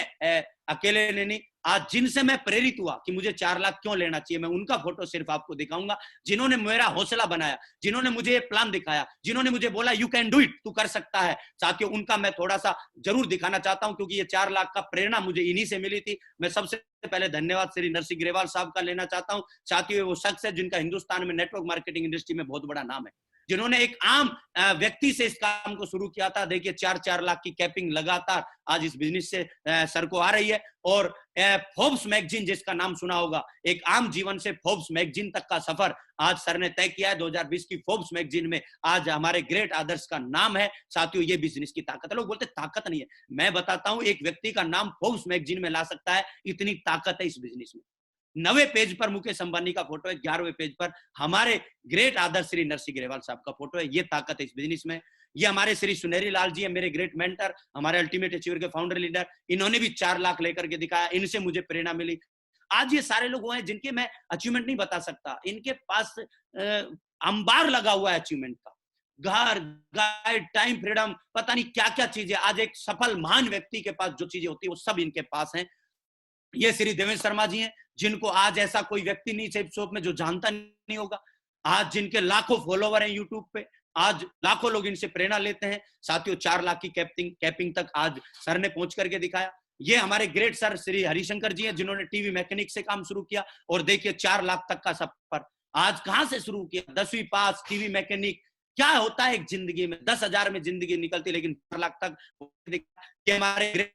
अकेले नहीं, आज जिनसे मैं प्रेरित हुआ कि मुझे 4 लाख क्यों लेना चाहिए, मैं उनका फोटो सिर्फ आपको दिखाऊंगा, जिन्होंने मेरा हौसला बनाया, जिन्होंने मुझे ये प्लान दिखाया, जिन्होंने मुझे बोला यू कैन डू इट, तू कर सकता है। साथियों उनका मैं थोड़ा सा जरूर दिखाना चाहता हूं, क्योंकि ये 4 लाख का प्रेरणा मुझे इन्हीं से मिली थी। मैं सबसे पहले धन्यवाद श्री नरसिंह ग्रेवाल साहब का लेना चाहता हूं। साथियों वो शख्स है जिनका हिंदुस्तान में नेटवर्क मार्केटिंग इंडस्ट्री में बहुत बड़ा नाम है, जिन्होंने एक आम व्यक्ति से इस काम को शुरू किया था। देखिए 4-4 लाख की कैपिंग लगातार आज इस बिजनेस से सर को आ रही है। और फोर्ब्स मैगजीन जिसका नाम सुना होगा, एक आम जीवन से फोर्ब्स मैगजीन तक का सफर आज सर ने तय किया है। 2020 की फोर्ब्स मैगजीन में आज हमारे ग्रेट आदर्श का नाम है। साथियों ये बिजनेस की ताकत है। लोग बोलते ताकत नहीं है, मैं बताता हूं एक व्यक्ति का नाम फोर्ब्स मैगजीन में ला सकता है, इतनी ताकत है इस बिजनेस में। 9वें पेज पर मुकेश अंबानी का फोटो है, 11वें पेज पर हमारे ग्रेट आदर्श श्री नरसिंह ग्रेवाल साहब का फोटो है। ये ताकत है इस बिजनेस में। ये हमारे श्री सुनहरी लाल जी है, मेरे ग्रेट मेंटर, हमारे अल्टीमेट अचीवर के फाउंडर लीडर, इन्होंने भी 4 लाख लेकर के दिखाया, इनसे मुझे प्रेरणा मिली। आज ये सारे लोग वो हैं जिनके मैं अचीवमेंट नहीं बता सकता, इनके पास अंबार लगा हुआ है अचीवमेंट का, घर, गाइड, टाइम फ्रीडम, पता नहीं क्या क्या चीजें। आज एक सफल महान व्यक्ति के पास जो चीजें होती है वो सब इनके पास है। ये श्री देवेंद्र शर्मा जी हैं, जिनको आज ऐसा कोई व्यक्ति नहीं सेप शॉप में जो जानता नहीं होगा, आज जिनके लाखों फॉलोवर हैं यूट्यूब पे, आज लाखों लोग इनसे प्रेरणा लेते हैं। साथियों 4 लाख की कैपिंग तक आज सर ने पहुंच करके दिखाया। ये हमारे ग्रेट सर श्री हरिशंकर जी हैं, जिन्होंने टीवी मैकेनिक से काम शुरू किया और देखिए 4 लाख तक का सफर आज कहां से शुरू किया। 10वीं पास, टीवी मैकेनिक, क्या होता है एक जिंदगी में, 10,000 में जिंदगी निकलती, लेकिन 4 लाख तक। हमारे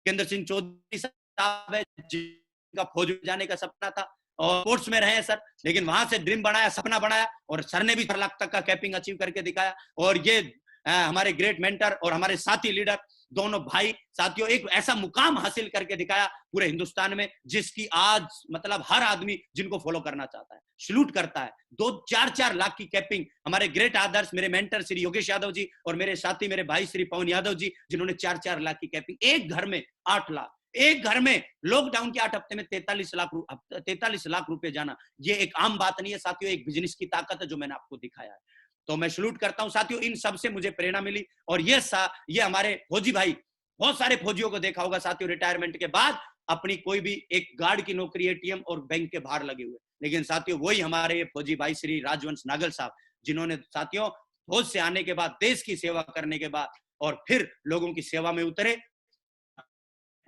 केंद्र सिंह चौधरी साहब है, जिनका फौज में जाने का सपना था और कोर्ट्स में रहे हैं सर, लेकिन वहां से ड्रीम बनाया, सपना बनाया और सर ने भी 4 लाख तक का कैपिंग अचीव करके दिखाया। और ये हमारे ग्रेट मेंटर और हमारे साथी लीडर दोनों भाई, साथियों एक ऐसा मुकाम हासिल करके दिखाया पूरे हिंदुस्तान में, जिसकी आज मतलब हर आदमी जिनको फॉलो करना चाहता है सलूट करता है। 2-4 लाख की कैपिंग हमारे ग्रेट आदर्श, मेरे मेंटर श्री योगेश यादव जी और मेरे साथी मेरे भाई श्री पवन यादव जी, जिन्होंने 4-4 लाख की कैपिंग, एक घर में 8 लाख, एक घर में लॉकडाउन के 8 हफ्ते में 43 लाख रुपए जाना, ये एक आम बात नहीं है साथियों, एक बिजनेस की ताकत है जो मैंने आपको दिखाया है। तो मैं सलूट करता हूं साथियों, इन सब से मुझे प्रेरणा मिली। और ये हमारे फौजी भाई, बहुत सारे फौजियों को देखा होगा साथियों, रिटायरमेंट के बाद अपनी कोई भी एक गार्ड की नौकरी एटीएम और बैंक के बाहर लगे हुए, लेकिन साथियों वही हमारे ये फौजी भाई श्री राजवंश नागल साहब, जिन्होंने साथियों फौज से आने के बाद, देश की सेवा करने के बाद और फिर लोगों की सेवा में उतरे,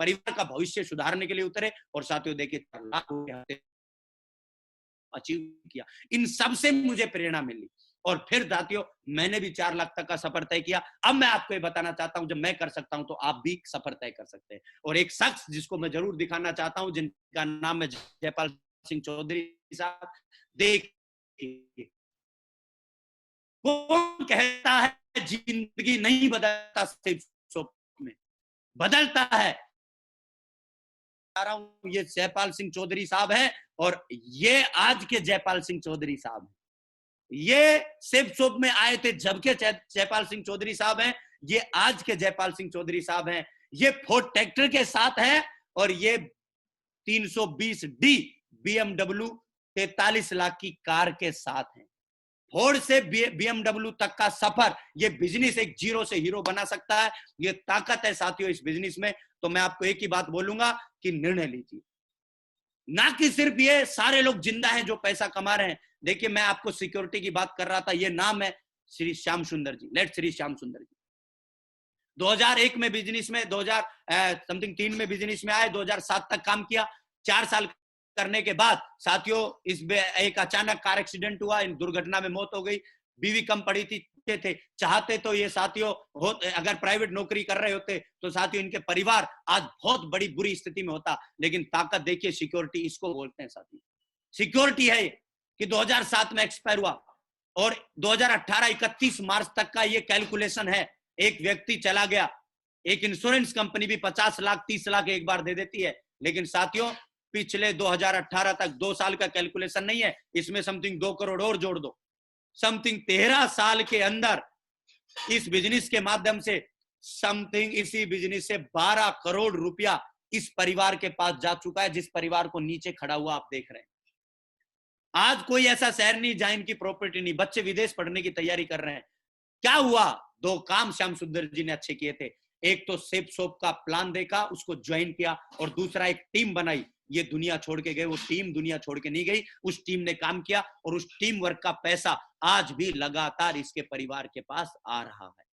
परिवार का भविष्य सुधारने के लिए उतरे और साथियों देखिए 4 लाख अचीव किया। इन सब से मुझे प्रेरणा मिली और फिर साथियों मैंने भी 4 लाख तक का सफर तय किया। अब मैं आपको ये बताना चाहता हूं, जब मैं कर सकता हूं तो आप भी सफर तय कर सकते हैं। और एक शख्स जिसको मैं जरूर दिखाना चाहता हूं, जिनका नाम है जयपाल सिंह चौधरी साहब। देखिए कौन कहता है जिंदगी नहीं बदलता, सिर्फ में बदलता है। ये जयपाल सिंह चौधरी साहब है और ये आज के जयपाल सिंह चौधरी साहब है। ये सेप शॉप में आए थे जबकि जयपाल सिंह चौधरी साहब हैं, ये आज के जयपाल सिंह चौधरी साहब हैं। ये फोर्ड ट्रैक्टर के साथ है और ये 320D BMW 43 लाख की कार के साथ है। फोर्ड से BMW तक का सफर, ये बिजनेस एक जीरो से हीरो बना सकता है। ये ताकत है साथियों इस बिजनेस में। तो मैं आपको एक ही बात बोलूंगा कि निर्णय लीजिए, ना कि सिर्फ ये सारे लोग जिंदा हैं जो पैसा कमा रहे हैं। देखिए, मैं आपको सिक्योरिटी की बात कर रहा था, ये नाम है श्री श्याम सुंदर जी, लेट श्री श्याम सुंदर जी। 2001 में बिजनेस में, 2000 समथिंग 3 में बिजनेस में आए, 2007 तक काम किया। 4 साल करने के बाद साथियों इस एक अचानक कार एक्सीडेंट हुआ, इन दुर्घटना में मौत हो गई। बीवी कम पड़ी थी, थे चाहते तो ये साथियों अगर प्राइवेट नौकरी कर रहे होते तो साथियों इनके परिवार आज बहुत बड़ी बुरी स्थिति में होता। लेकिन ताकत देखिए, सिक्योरिटी इसको बोलते हैं साथियों। सिक्योरिटी है कि 2007 में एक्सपायर हुआ और 2018 31 मार्च तक का ये कैलकुलेशन है। एक व्यक्ति चला गया, एक इंश्योरेंस कंपनी भी 50 लाख 30 लाख एक बार दे देती है। लेकिन साथियों पिछले 2018 तक 2 साल का कैलकुलेशन नहीं है, इसमें समथिंग 2 करोड़ और जोड़ दो। समथिंग 13 साल के अंदर इस बिजनेस के माध्यम से समथिंग इसी बिजनेस से 12 करोड़ रुपया इस परिवार के पास जा चुका है, जिस परिवार को नीचे खड़ा हुआ आप देख रहे हैं। आज कोई ऐसा शहर नहीं जहां इनकी प्रॉपर्टी नहीं। बच्चे विदेश पढ़ने की तैयारी कर रहे हैं। क्या हुआ? 2 काम श्याम सुंदर जी ने अच्छे किए थे। एक तो सेफ शॉप का प्लान देखा, उसको ज्वाइन किया, और दूसरा एक टीम बनाई। ये दुनिया छोड़ के गए, वो टीम दुनिया छोड़ के नहीं गई, उस टीम ने काम किया और उस टीम वर्क का पैसा आज भी लगातार इसके परिवार के पास आ रहा है।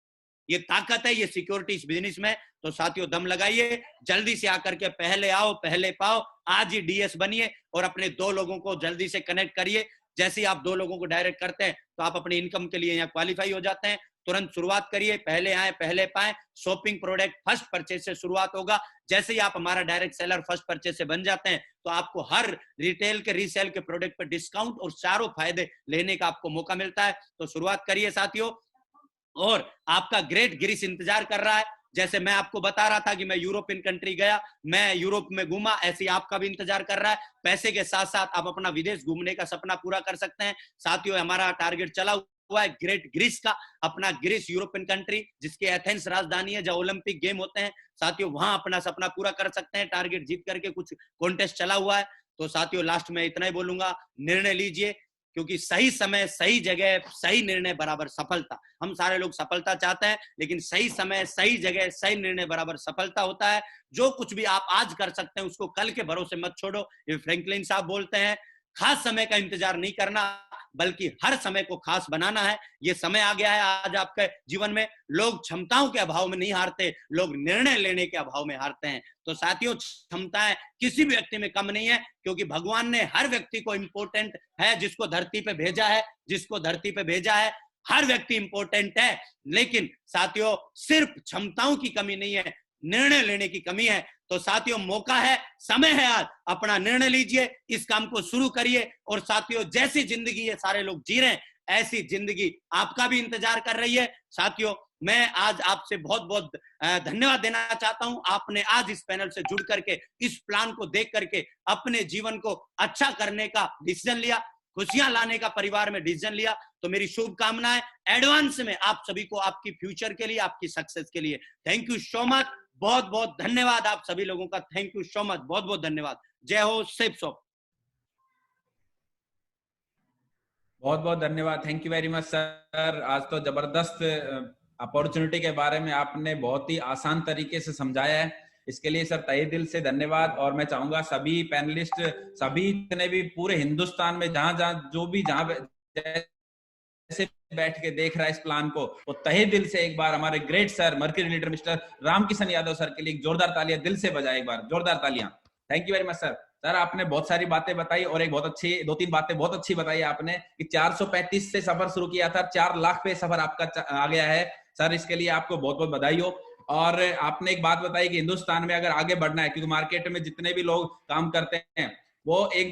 ये ताकत है, ये सिक्योरिटी इस बिजनेस में। तो साथियों दम लगाइए, जल्दी से आकर के पहले आओ पहले पाओ। आज ही डीएस बनिए और अपने 2 लोगों को जल्दी से कनेक्ट करिए। जैसे ही आप 2 लोगों को डायरेक्ट करते हैं तो आप अपनी इनकम के लिए यहाँ क्वालिफाई हो जाते हैं। तुरंत शुरुआत करिए, पहले आए पहले पाए। शॉपिंग प्रोडक्ट फर्स्ट परचेज से शुरुआत होगा। जैसे ही आप हमारा डायरेक्ट सेलर फर्स्ट परचेज से बन जाते हैं तो आपको हर रिटेल के रीसेल के प्रोडक्ट पर डिस्काउंट और चारों फायदे लेने का आपको मौका मिलता है। तो शुरुआत करिए साथियों, और आपका ग्रेट गिरीश इंतजार कर रहा है। जैसे मैं आपको बता रहा था कि मैं यूरोपियन कंट्री गया, मैं यूरोप में घूमा, ऐसे ही आपका भी इंतजार कर रहा है। पैसे के साथ साथ आप अपना विदेश घूमने का सपना पूरा कर सकते हैं। साथियों हमारा टारगेट चला हुआ है ग्रेट ग्रीस का, अपना ग्रीस यूरोपियन कंट्री जिसके एथेंस राजधानी है, जहां ओलंपिक गेम होते हैं। साथियों वहां अपना सपना पूरा कर सकते हैं। टारगेट जीत करके कुछ कॉन्टेस्ट चला हुआ है। तो साथियों लास्ट में इतना ही बोलूंगा, निर्णय लीजिए, क्योंकि सही समय सही जगह सही निर्णय बराबर सफलता। हम सारे लोग सफलता चाहते हैं, लेकिन सही समय सही जगह सही निर्णय बराबर सफलता होता है। जो कुछ भी आप आज कर सकते हैं उसको कल के भरोसे मत छोड़ो। ये फ्रैंकलिन साहब बोलते हैं, खास समय का इंतजार नहीं करना बल्कि हर समय को खास बनाना है। ये समय आ गया है आज आपके जीवन में। लोग क्षमताओं के अभाव में नहीं हारते, लोग निर्णय लेने के अभाव में हारते हैं। तो साथियों क्षमताएं किसी भी व्यक्ति में कम नहीं है, क्योंकि भगवान ने हर व्यक्ति को इंपॉर्टेंट है जिसको धरती पे भेजा है, जिसको धरती पे भेजा है। हर व्यक्ति इंपॉर्टेंट है, लेकिन साथियों सिर्फ क्षमताओं की कमी नहीं है, निर्णय लेने की कमी है। तो साथियों मौका है, समय है, आज अपना निर्णय लीजिए, इस काम को शुरू करिए। और साथियों जैसी जिंदगी ये सारे लोग जी रहे हैं ऐसी जिंदगी आपका भी इंतजार कर रही है। साथियों मैं आज आपसे बहुत बहुत धन्यवाद देना चाहता हूं। आपने आज इस पैनल से जुड़ करके इस प्लान को देख करके अपने जीवन को अच्छा करने का डिसीजन लिया, खुशियां लाने का परिवार में डिसीजन लिया। तो मेरी शुभकामनाएं एडवांस में आप सभी को, आपकी फ्यूचर के लिए, आपकी सक्सेस के लिए। थैंक यू सो मच, बहुत बहुत धन्यवाद आप सभी लोगों का। थैंक यू सो मच, बहुत बहुत धन्यवाद। जय हो, सेफ शॉप। बहुत बहुत धन्यवाद, thank you very much sir. आज तो जबरदस्त अपॉर्चुनिटी के बारे में आपने बहुत ही आसान तरीके से समझाया है, इसके लिए सर तहे दिल से धन्यवाद। और मैं चाहूंगा सभी पैनलिस्ट, सभी जितने भी पूरे हिंदुस्तान में जहां जहां जो भी जहां जैसे बैठ के देख रहा है इस प्लान को, तो तहे दिल से एक बार हमारे great sir mercury leader mister Ramkishan Yadav sir के लिए एक जोरदार तालियां दिल से बजाए, एक बार जोरदार तालियां। Thank you very much sir. Sir आपने बहुत सारी बातें बताई और एक बहुत अच्छी 2-3 बातें बहुत अच्छी बताई आपने कि 435 से सफर शुरू किया था, 4 लाख पे सफर आपका आ गया है सर, इसके लिए आपको बहुत बहुत बधाई हो। और आपने एक बात बताई कि हिंदुस्तान में अगर आगे बढ़ना है, क्योंकि मार्केट में जितने भी लोग काम करते हैं वो एक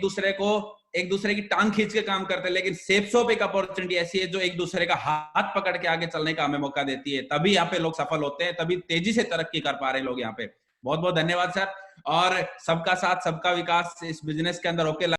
दूसरे की टांग खींच के काम करते हैं, लेकिन सेफ शॉप एक अपॉर्चुनिटी ऐसी है जो एक दूसरे का हाथ पकड़ के आगे चलने का हमें मौका देती है। तभी यहाँ पे लोग सफल होते हैं, तभी तेजी से तरक्की कर पा रहे लोग यहाँ पे। बहुत बहुत धन्यवाद सर। और सबका साथ सबका विकास इस बिजनेस के अंदर होके